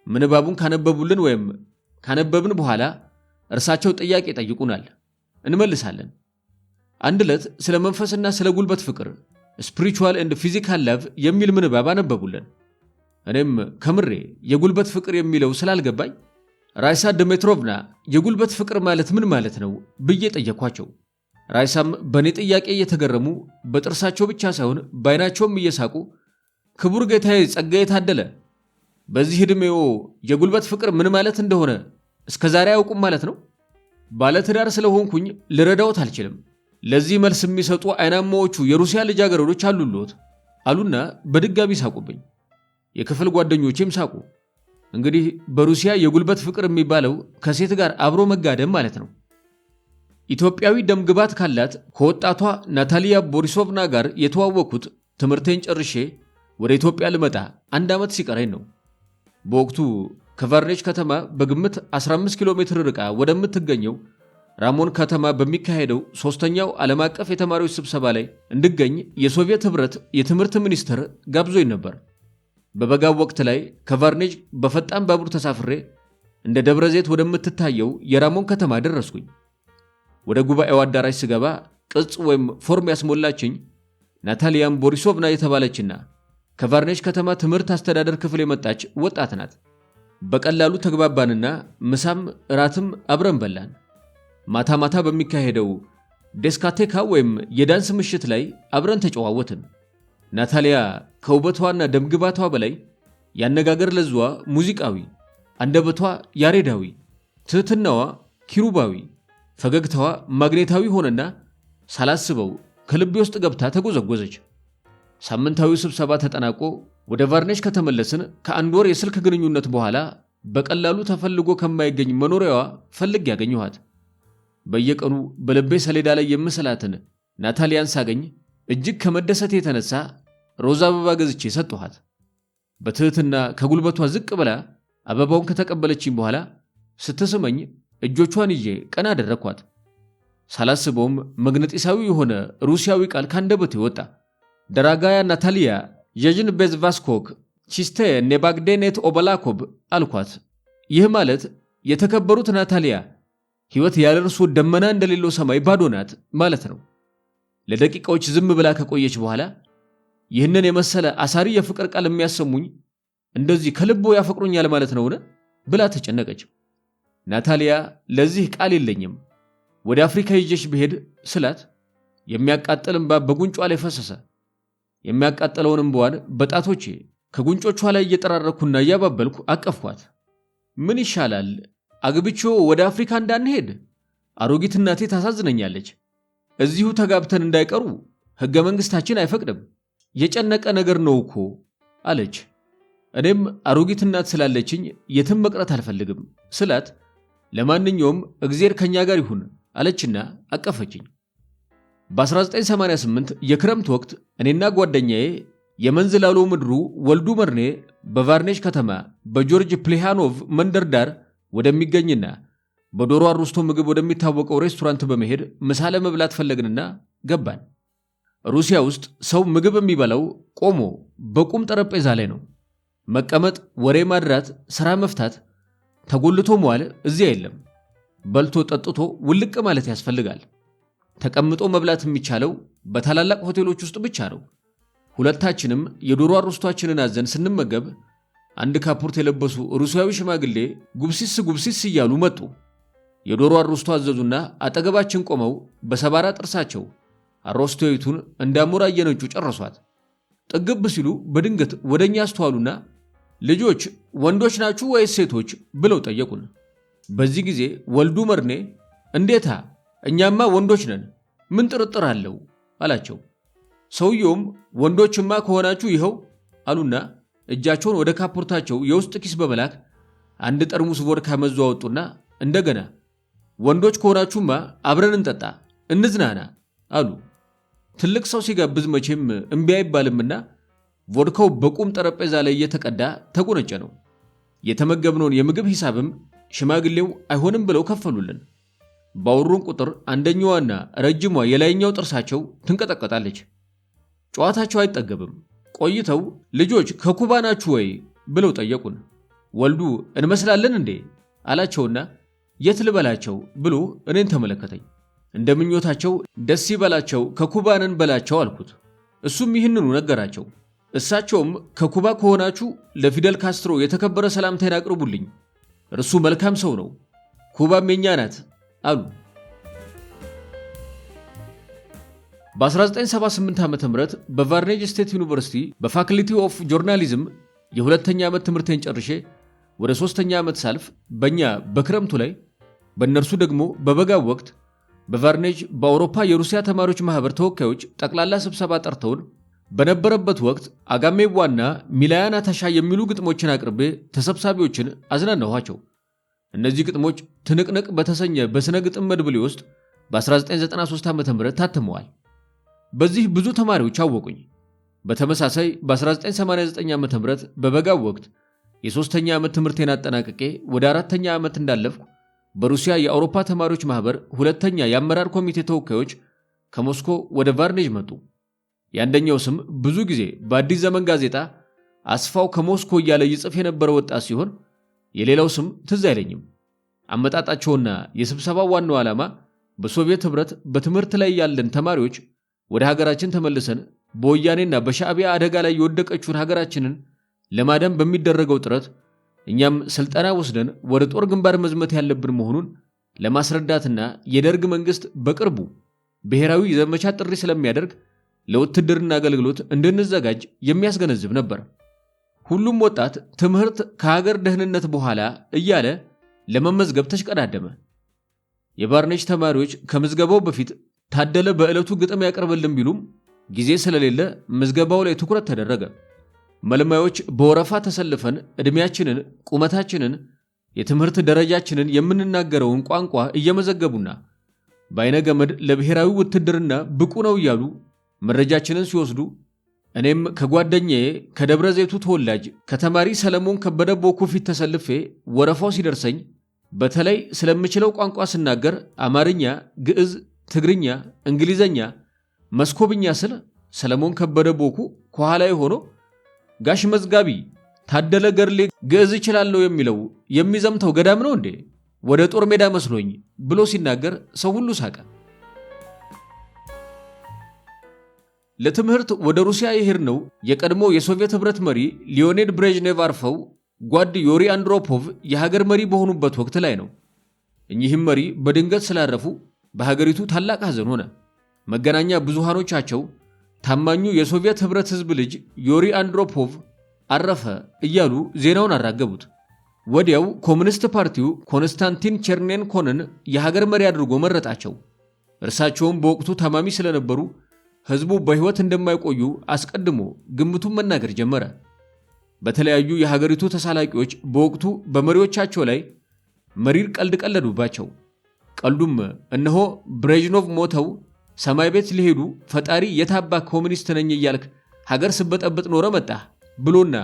ምንባቡን ካነበቡልን ወይም ካነበብን በኋላ እርሳቸው ጥያቄ ጠይቁናል፣ እንመልሳለን። አንድ ዕለት ስለ መንፈስና ስለ ጉልበት ፍቅር ስፒሪቹዋል ኤንድ ፊዚካል ላቭ የሚል ምንባብ አነበቡልን። እኔም ከምሬ የጉልበት ፍቅር የሚለው ስላልገባኝ ራይሳ ድሜትሮቭና የጉልበት ፍቅር ማለት ምን ማለት ነው ብዬ ጠየኳቸው። ራይሳም በእኔ ጥያቄ እየተገረሙ በጥርሳቸው ብቻ ሳይሆን በአይናቸውም እየሳቁ ክቡር ጌታዬ ጸጋዬ ታደለ፣ በዚህ ዕድሜዎ የጉልበት ፍቅር ምን ማለት እንደሆነ እስከ ዛሬ አያውቁም ማለት ነው? ባለትዳር ስለሆንኩኝ ልረዳዎት አልችልም። ለዚህ መልስ የሚሰጡ አይናማዎቹ የሩሲያ ልጃገረዶች አሉልዎት አሉና በድጋሚ ሳቁብኝ። የክፍል ጓደኞቼም ሳቁ። እንግዲህ በሩሲያ የጉልበት ፍቅር የሚባለው ከሴት ጋር አብሮ መጋደም ማለት ነው። ኢትዮጵያዊ ደም ግባት ካላት ከወጣቷ ናታሊያ ቦሪሶቭና ጋር የተዋወቅኩት ትምህርቴን ጨርሼ ወደ ኢትዮጵያ ልመጣ 1 ዓመት ሲቀረኝ ነው። በወቅቱ ከቫርኔች ከተማ በግምት 15 ኪሎ ሜትር ርቃ ወደምትገኘው ራሞን ከተማ በሚካሄደው 3ኛው ዓለም አቀፍ የተማሪዎች ስብሰባ ላይ እንድገኝ የሶቪየት ኅብረት የትምህርት ሚኒስቴር ጋብዞኝ ነበር። በበጋው ወቅት ላይ ከቫርኔጅ በፈጣን ባቡር ተሳፍሬ እንደ ደብረ ዘይት ወደምትታየው የራሞን ከተማ ደረስኩኝ። ወደ ጉባኤው አዳራሽ ስገባ ቅጽ ወይም ፎርም ያስሞላችኝ ናታሊያን ቦሪሶቭና የተባለችና ከቫርኔጅ ከተማ ትምህርት አስተዳደር ክፍል የመጣች ወጣት ናት። በቀላሉ ተግባባንና ምሳም እራትም አብረን በላን። ማታ ማታ በሚካሄደው ዴስካቴካ ወይም የዳንስ ምሽት ላይ አብረን ተጨዋወትን። ናታሊያ ከውበቷና ደምግባቷ በላይ ያነጋገር ለዛዋ ሙዚቃዊ፣ አንደበቷ ያሬዳዊ፣ ትህትናዋ ኪሩባዊ፣ ፈገግታዋ ማግኔታዊ ሆነና ሳላስበው ከልቤ ውስጥ ገብታ ተጎዘጎዘች። ሳምንታዊ ስብሰባ ተጠናቆ ወደ ቫርኔች ከተመለስን ከ1 ወር የስልክ ግንኙነት በኋላ በቀላሉ ተፈልጎ ከማይገኝ መኖሪያዋ ፈልግ ያገኘኋት። በየቀኑ በልቤ ሰሌዳ ላይ የምስላትን ናታሊያን ሳገኝ እጅግ ከመደሰት የተነሳ ሮዛ አበባ ገዝቼ ሰጠኋት። በትህትና ከጉልበቷ ዝቅ ብላ አበባውን ከተቀበለችኝ በኋላ ስትስመኝ እጆቿን ይዤ ቀና አደረኳት። ሳላስበውም መግነጢሳዊ የሆነ ሩሲያዊ ቃል ካንደበቴ ወጣ። ደራጋያ ናታሊያ የጅን ቤዝቫስኮክ ቺስቴ ኔባግዴኔት ኦበላኮብ አልኳት። ይህ ማለት የተከበሩት ናታሊያ ሕይወት ያለ እርሱ ደመና እንደሌለው ሰማይ ባዶ ናት ማለት ነው። ለደቂቃዎች ዝም ብላ ከቆየች በኋላ ይህንን የመሰለ አሳሪ የፍቅር ቃል የሚያሰሙኝ እንደዚህ ከልቦ ያፈቅሩኛል ማለት ነውን ብላ ተጨነቀች። ናታሊያ ለዚህ ቃል የለኝም ወደ አፍሪካ ይዤሽ ብሄድ ስላት የሚያቃጥል እንባ በጉንጯ ላይ ፈሰሰ። የሚያቃጥለውን እንባዋን በጣቶቼ ከጉንጮቿ ላይ እየጠራረኩና እያባበልኩ አቀፍኳት። ምን ይሻላል አግብቼው ወደ አፍሪካ እንዳንሄድ? አሮጊት እናቴ ታሳዝነኛለች። እዚሁ ተጋብተን እንዳይቀሩ ሕገ መንግሥታችን አይፈቅድም። የጨነቀ ነገር ነው እኮ አለች። እኔም አሮጊት እናት ስላለችኝ የትም መቅረት አልፈልግም ስላት ለማንኛውም እግዜር ከኛ ጋር ይሁን አለችና አቀፈችኝ። በ1988 የክረምት ወቅት እኔና ጓደኛዬ የመንዝላሎ ምድሩ ወልዱ መርኔ በቫርኔች ከተማ በጆርጅ ፕሌሃኖቭ መንደር ዳር ወደሚገኝና በዶሮ አሩስቶ ምግብ ወደሚታወቀው ሬስቶራንት በመሄድ ምሳ ለመብላት ፈለግንና ገባን። ሩሲያ ውስጥ ሰው ምግብ የሚበላው ቆሞ በቁም ጠረጴዛ ላይ ነው። መቀመጥ፣ ወሬ ማድራት፣ ሥራ መፍታት፣ ተጎልቶ መዋል እዚያ የለም። በልቶ ጠጥቶ ውልቅ ማለት ያስፈልጋል። ተቀምጦ መብላት የሚቻለው በታላላቅ ሆቴሎች ውስጥ ብቻ ነው። ሁለታችንም የዶሮ አሩስቷችንን አዘን ስንመገብ አንድ ካፖርት የለበሱ ሩሲያዊ ሽማግሌ ጉብሲስ እያሉ መጡ። የዶሮ አሩስቶ አዘዙና አጠገባችን ቆመው በሰባራ ጥርሳቸው አሮስቶይቱን እንዳሞራ እየነጩ ጨረሷት። ጥግብ ሲሉ በድንገት ወደኛ አስተዋሉና ልጆች ወንዶች ናችሁ ወይስ ሴቶች ብለው ጠየቁን። በዚህ ጊዜ ወልዱ መርኔ እንዴታ እኛማ ወንዶች ነን፣ ምን ጥርጥር አለው አላቸው። ሰውየውም ወንዶችማ ከሆናችሁ ይኸው አሉና እጃቸውን ወደ ካፖርታቸው የውስጥ ኪስ በመላክ አንድ ጠርሙስ ቮድካ መዞ አወጡና እንደገና ወንዶች ከሆናችሁማ አብረን እንጠጣ እንዝናና አሉ። ትልቅ ሰው ሲጋብዝ መቼም እምቢ አይባልምና ቮድካው በቁም ጠረጴዛ ላይ እየተቀዳ ተጎነጨ ነው። የተመገብነውን የምግብ ሂሳብም ሽማግሌው አይሆንም ብለው ከፈሉልን። ባወሩን ቁጥር አንደኛዋና ረጅሟ የላይኛው ጥርሳቸው ትንቀጠቀጣለች። ጨዋታቸው አይጠገብም። ቆይተው ልጆች ከኩባ ናችሁ ወይ ብለው ጠየቁን። ወልዱ እንመስላለን እንዴ አላቸውና የት ልበላቸው ብሎ እኔን ተመለከተኝ። እንደምኞታቸው ደስ ይበላቸው ከኩባንን በላቸው አልኩት። እሱም ይህንኑ ነገራቸው። እሳቸውም ከኩባ ከሆናችሁ ለፊደል ካስትሮ የተከበረ ሰላምታን አቅርቡልኝ፣ እርሱ መልካም ሰው ነው፣ ኩባም የኛ ናት አሉ። በ1978 ዓ.ም በቫርኔጅ ስቴት ዩኒቨርሲቲ በፋክልቲ ኦፍ ጆርናሊዝም የሁለተኛ ዓመት ትምህርቴን ጨርሼ ወደ 3ኛ ዓመት ሳልፍ በእኛ በክረምቱ ላይ በእነርሱ ደግሞ በበጋው ወቅት በቫርኔጅ በአውሮፓ የሩሲያ ተማሪዎች ማህበር ተወካዮች ጠቅላላ ስብሰባ ጠርተውን በነበረበት ወቅት አጋሜዋና ሚላያ ናታሻ የሚሉ ግጥሞችን አቅርቤ ተሰብሳቢዎችን አዝናናኋቸው። እነዚህ ግጥሞች ትንቅንቅ በተሰኘ በስነ ግጥም መድብሌ ውስጥ በ1993 ዓ.ም ታትመዋል። በዚህ ብዙ ተማሪዎች አወቁኝ። በተመሳሳይ በ1989 ዓ.ም በበጋው ወቅት የሶስተኛ ዓመት ትምህርቴን አጠናቅቄ ወደ አራተኛ ዓመት እንዳለፍኩ በሩሲያ የአውሮፓ ተማሪዎች ማህበር ሁለተኛ የአመራር ኮሚቴ ተወካዮች ከሞስኮ ወደ ቫርኔጅ መጡ። የአንደኛው ስም ብዙ ጊዜ በአዲስ ዘመን ጋዜጣ አስፋው ከሞስኮ እያለ ይጽፍ የነበረ ወጣት ሲሆን የሌላው ስም ትዝ አይለኝም። አመጣጣቸውና የስብሰባው ዋናው ዓላማ በሶቪየት ህብረት በትምህርት ላይ ያለን ተማሪዎች ወደ ሀገራችን ተመልሰን በወያኔና በሻዕቢያ አደጋ ላይ የወደቀችውን ሀገራችንን ለማዳን በሚደረገው ጥረት እኛም ስልጠና ወስደን ወደ ጦር ግንባር መዝመት ያለብን መሆኑን ለማስረዳትና የደርግ መንግስት በቅርቡ ብሔራዊ ዘመቻ ጥሪ ስለሚያደርግ ለውትድርና አገልግሎት እንድንዘጋጅ የሚያስገነዝብ ነበር። ሁሉም ወጣት ትምህርት ከሀገር ደህንነት በኋላ እያለ ለመመዝገብ ተሽቀዳደመ። የቫርኔጅ ተማሪዎች ከምዝገባው በፊት ታደለ በዕለቱ ግጥም ያቀርብልን ቢሉም ጊዜ ስለሌለ ምዝገባው ላይ ትኩረት ተደረገ። መልማዮች በወረፋ ተሰልፈን ዕድሜያችንን፣ ቁመታችንን፣ የትምህርት ደረጃችንን፣ የምንናገረውን ቋንቋ እየመዘገቡና በአይነ ገመድ ለብሔራዊ ውትድርና ብቁ ነው እያሉ መረጃችንን ሲወስዱ እኔም ከጓደኛዬ ከደብረ ዘይቱ ተወላጅ ከተማሪ ሰለሞን ከበደ ቦኩ ፊት ተሰልፌ ወረፋው ሲደርሰኝ በተለይ ስለምችለው ቋንቋ ስናገር አማርኛ፣ ግዕዝ፣ ትግርኛ፣ እንግሊዘኛ፣ መስኮብኛ ስል ሰለሞን ከበደ ቦኩ ከኋላዬ ሆኖ ጋሽ መዝጋቢ ታደለ ገርሌ ግዕዝ ይችላለሁ የሚለው የሚዘምተው ገዳም ነው እንዴ? ወደ ጦር ሜዳ መስሎኝ ብሎ ሲናገር ሰው ሁሉ ሳቀ። ለትምህርት ወደ ሩሲያ የሄድነው የቀድሞ የሶቪየት ህብረት መሪ ሊዮኒድ ብሬዥኔቭ አርፈው ጓድ ዮሪ አንድሮፖቭ የሀገር መሪ በሆኑበት ወቅት ላይ ነው። እኚህም መሪ በድንገት ስላረፉ በሀገሪቱ ታላቅ ሐዘን ሆነ። መገናኛ ብዙሃኖቻቸው ታማኙ የሶቪየት ህብረት ህዝብ ልጅ ዮሪ አንድሮፖቭ አረፈ እያሉ ዜናውን አራገቡት። ወዲያው ኮሙኒስት ፓርቲው ኮንስታንቲን ቸርኔንኮንን የሀገር መሪ አድርጎ መረጣቸው። እርሳቸውም በወቅቱ ታማሚ ስለነበሩ ህዝቡ በህይወት እንደማይቆዩ አስቀድሞ ግምቱን መናገር ጀመረ። በተለያዩ የሀገሪቱ ተሳላቂዎች በወቅቱ በመሪዎቻቸው ላይ መሪር ቀልድ ቀለዱባቸው። ቀልዱም እነሆ ብሬዥኖቭ ሞተው ሰማይ ቤት ሊሄዱ ፈጣሪ የታባ ኮሙኒስት ነኝ እያልክ ሀገር ስበጠብጥ ኖረ መጣህ ብሎና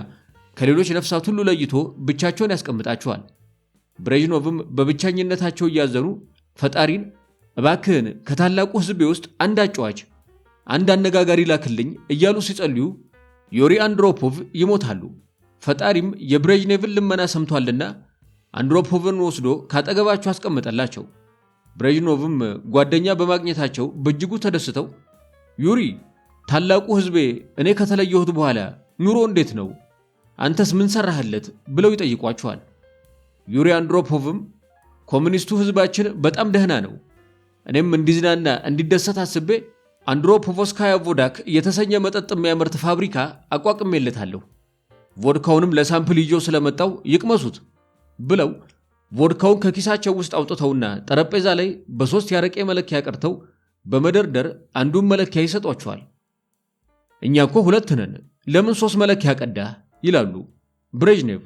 ከሌሎች ነፍሳት ሁሉ ለይቶ ብቻቸውን ያስቀምጣቸዋል። ብሬዥኖቭም በብቻኝነታቸው እያዘኑ ፈጣሪን እባክህን ከታላቁ ህዝቤ ውስጥ አንድ አጫዋች፣ አንድ አነጋጋሪ ላክልኝ እያሉ ሲጸልዩ ዮሪ አንድሮፖቭ ይሞታሉ። ፈጣሪም የብሬዥኔቭን ልመና ሰምቷልና አንድሮፖቭን ወስዶ ካጠገባቸው አስቀመጠላቸው። ብሬዥኖቭም ጓደኛ በማግኘታቸው በእጅጉ ተደስተው ዩሪ፣ ታላቁ ህዝቤ እኔ ከተለየሁት በኋላ ኑሮ እንዴት ነው? አንተስ ምን ሰራህለት? ብለው ይጠይቋቸዋል። ዩሪ አንድሮፖቭም ኮሙኒስቱ ህዝባችን በጣም ደህና ነው፣ እኔም እንዲዝናና እንዲደሰት አስቤ አንድሮፖቭስካያ ቮዳክ የተሰኘ መጠጥ የሚያመርት ፋብሪካ አቋቁሜለታለሁ። ቮድካውንም ለሳምፕል ይዞ ስለመጣው ይቅመሱት ብለው ቮድካውን ከኪሳቸው ውስጥ አውጥተውና ጠረጴዛ ላይ በሶስት ያረቄ መለኪያ ቀርተው በመደርደር አንዱን መለኪያ ይሰጧቸዋል። እኛ እኮ ሁለት ነን፣ ለምን ሶስት መለኪያ ቀዳህ? ይላሉ ብሬዥኔቭ።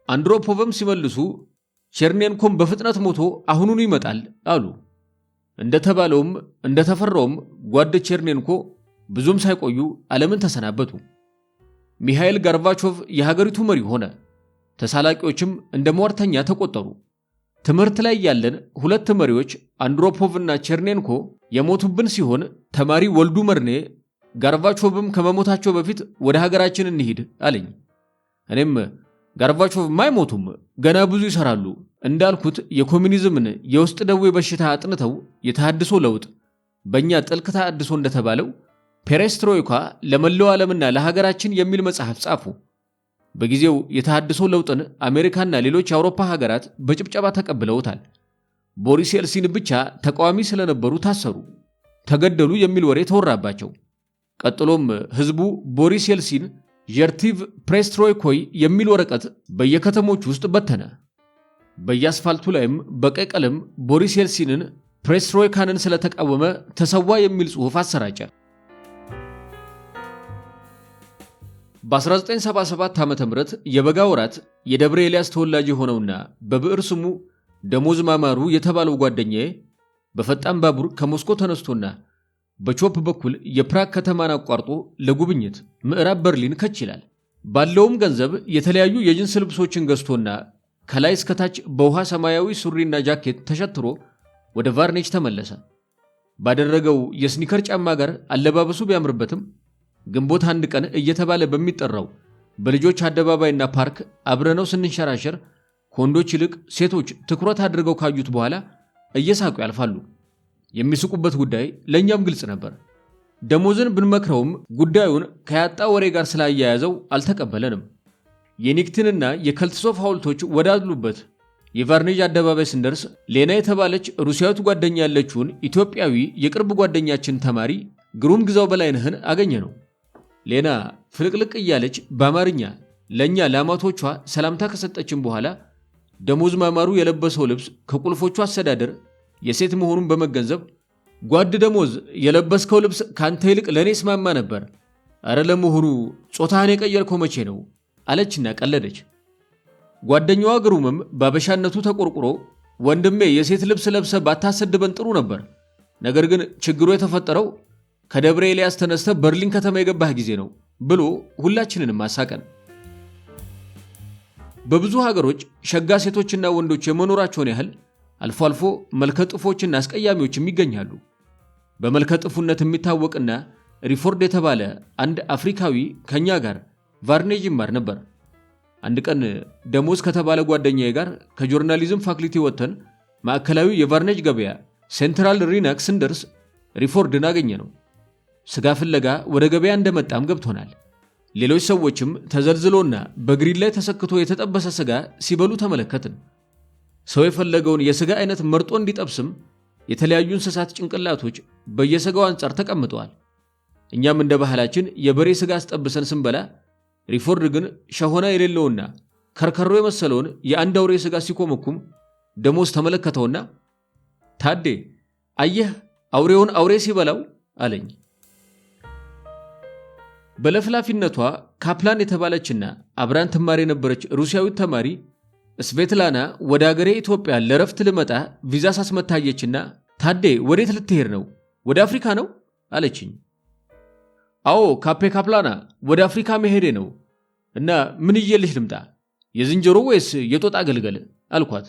አንድሮፖቭም ሲመልሱ ቸርኔንኮም በፍጥነት ሞቶ አሁኑኑ ይመጣል አሉ። እንደተባለውም እንደተፈራውም ጓድ ቸርኔንኮ ብዙም ሳይቆዩ ዓለምን ተሰናበቱ። ሚሃኤል ጋርባቾቭ የሀገሪቱ መሪ ሆነ። ተሳላቂዎችም እንደ ሟርተኛ ተቆጠሩ። ትምህርት ላይ ያለን ሁለት መሪዎች አንድሮፖቭና ቸርኔንኮ የሞቱብን ሲሆን ተማሪ ወልዱ መርኔ ጋርባቾቭም ከመሞታቸው በፊት ወደ ሀገራችን እንሂድ አለኝ። እኔም ጋርባቾቭ አይሞቱም፣ ገና ብዙ ይሰራሉ እንዳልኩት የኮሙኒዝምን የውስጥ ደዌ በሽታ አጥንተው የተሃድሶ ለውጥ በእኛ ጥልቅ ተሃድሶ እንደተባለው ፔሬስትሮይካ ለመላው ዓለምና ለሀገራችን የሚል መጽሐፍ ጻፉ። በጊዜው የተሃድሶ ለውጥን አሜሪካና ሌሎች የአውሮፓ ሀገራት በጭብጨባ ተቀብለውታል። ቦሪስ የልሲን ብቻ ተቃዋሚ ስለነበሩ ታሰሩ፣ ተገደሉ የሚል ወሬ ተወራባቸው። ቀጥሎም ህዝቡ ቦሪስ የልሲን ጀርቲቭ ፕሬስትሮይኮይ የሚል ወረቀት በየከተሞች ውስጥ በተነ። በየአስፋልቱ ላይም በቀይ ቀለም ቦሪስ የልሲንን ፕሬስትሮይካንን ስለተቃወመ ተሰዋ የሚል ጽሑፍ አሰራጨ። በ1977 ዓ.ም የበጋ ወራት የደብረ ኤልያስ ተወላጅ የሆነውና በብዕር ስሙ ደሞዝ ማማሩ የተባለው ጓደኛዬ በፈጣን ባቡር ከሞስኮ ተነስቶና በቾፕ በኩል የፕራግ ከተማን አቋርጦ ለጉብኝት ምዕራብ በርሊን ከች ይላል። ባለውም ገንዘብ የተለያዩ የጅንስ ልብሶችን ገዝቶና ከላይ እስከታች በውሃ ሰማያዊ ሱሪና ጃኬት ተሸትሮ ወደ ቫርኔች ተመለሰ። ባደረገው የስኒከር ጫማ ጋር አለባበሱ ቢያምርበትም ግንቦት 1 ቀን እየተባለ በሚጠራው በልጆች አደባባይና ፓርክ አብረነው ስንንሸራሸር ከወንዶች ይልቅ ሴቶች ትኩረት አድርገው ካዩት በኋላ እየሳቁ ያልፋሉ። የሚስቁበት ጉዳይ ለኛም ግልጽ ነበር። ደሞዝን ብንመክረውም ጉዳዩን ከያጣ ወሬ ጋር ስላያያዘው አልተቀበለንም። የኒክቲንና የከልትሶፍ ሐውልቶች ወዳሉበት የቫርኔጅ አደባባይ ስንደርስ ሌና የተባለች ሩሲያዊት ጓደኛ ያለችውን ኢትዮጵያዊ የቅርብ ጓደኛችን ተማሪ ግሩም ግዛው በላይነህን አገኘ ነው። ሌና ፍልቅልቅ እያለች በአማርኛ ለኛ ላማቶቿ ሰላምታ ከሰጠችን በኋላ ደሞዝ ማማሩ የለበሰው ልብስ ከቁልፎቹ አስተዳደር የሴት መሆኑን በመገንዘብ ጓድ ደሞዝ የለበስከው ልብስ ካንተ ይልቅ ለኔ ስማማ ነበር፣ አረ ለመሆኑ ጾታህን የቀየርከው መቼ ነው አለችና ቀለደች። ጓደኛዋ ግሩምም ባበሻነቱ ተቆርቁሮ ወንድሜ የሴት ልብስ ለብሰ ባታሰድበን ጥሩ ነበር፣ ነገር ግን ችግሩ የተፈጠረው ከደብረ ኤልያስ ተነስተ በርሊን ከተማ የገባህ ጊዜ ነው ብሎ ሁላችንንም አሳቀን። በብዙ ሀገሮች ሸጋ ሴቶችና ወንዶች የመኖራቸውን ያህል አልፎ አልፎ መልከጥፎችና አስቀያሚዎችም ይገኛሉ። በመልከጥፉነት የሚታወቅና ሪፎርድ የተባለ አንድ አፍሪካዊ ከኛ ጋር ቫርኔጅ ይማር ነበር። አንድ ቀን ደሞዝ ከተባለ ጓደኛዬ ጋር ከጆርናሊዝም ፋክልቲ ወጥተን ማዕከላዊ የቫርኔጅ ገበያ ሴንትራል ሪናክ ስንደርስ ሪፎርድን አገኘ ነው። ስጋ ፍለጋ ወደ ገበያ እንደመጣም ገብቶናል። ሌሎች ሰዎችም ተዘልዝሎና በግሪል ላይ ተሰክቶ የተጠበሰ ስጋ ሲበሉ ተመለከትን። ሰው የፈለገውን የስጋ አይነት መርጦ እንዲጠብስም የተለያዩ እንስሳት ጭንቅላቶች በየስጋው አንጻር ተቀምጠዋል። እኛም እንደ ባህላችን የበሬ ስጋ አስጠብሰን ስንበላ ሪፎርድ ግን ሸሆና የሌለውና ከርከሮ የመሰለውን የአንድ አውሬ ስጋ ሲኮመኩም ደሞዝ ተመለከተውና ታዴ አየህ አውሬውን አውሬ ሲበላው አለኝ። በለፍላፊነቷ ካፕላን የተባለችና አብራን ትማር የነበረች ሩሲያዊት ተማሪ ስቬትላና ወደ አገሬ ኢትዮጵያ ለረፍት ልመጣ ቪዛ ሳስመታየችና ታዴ ወዴት ልትሄድ ነው? ወደ አፍሪካ ነው አለችኝ። አዎ ካፔ ካፕላና ወደ አፍሪካ መሄዴ ነው እና ምን ይዤልሽ ልምጣ? የዝንጀሮ ወይስ የጦጣ አገልገል አልኳት።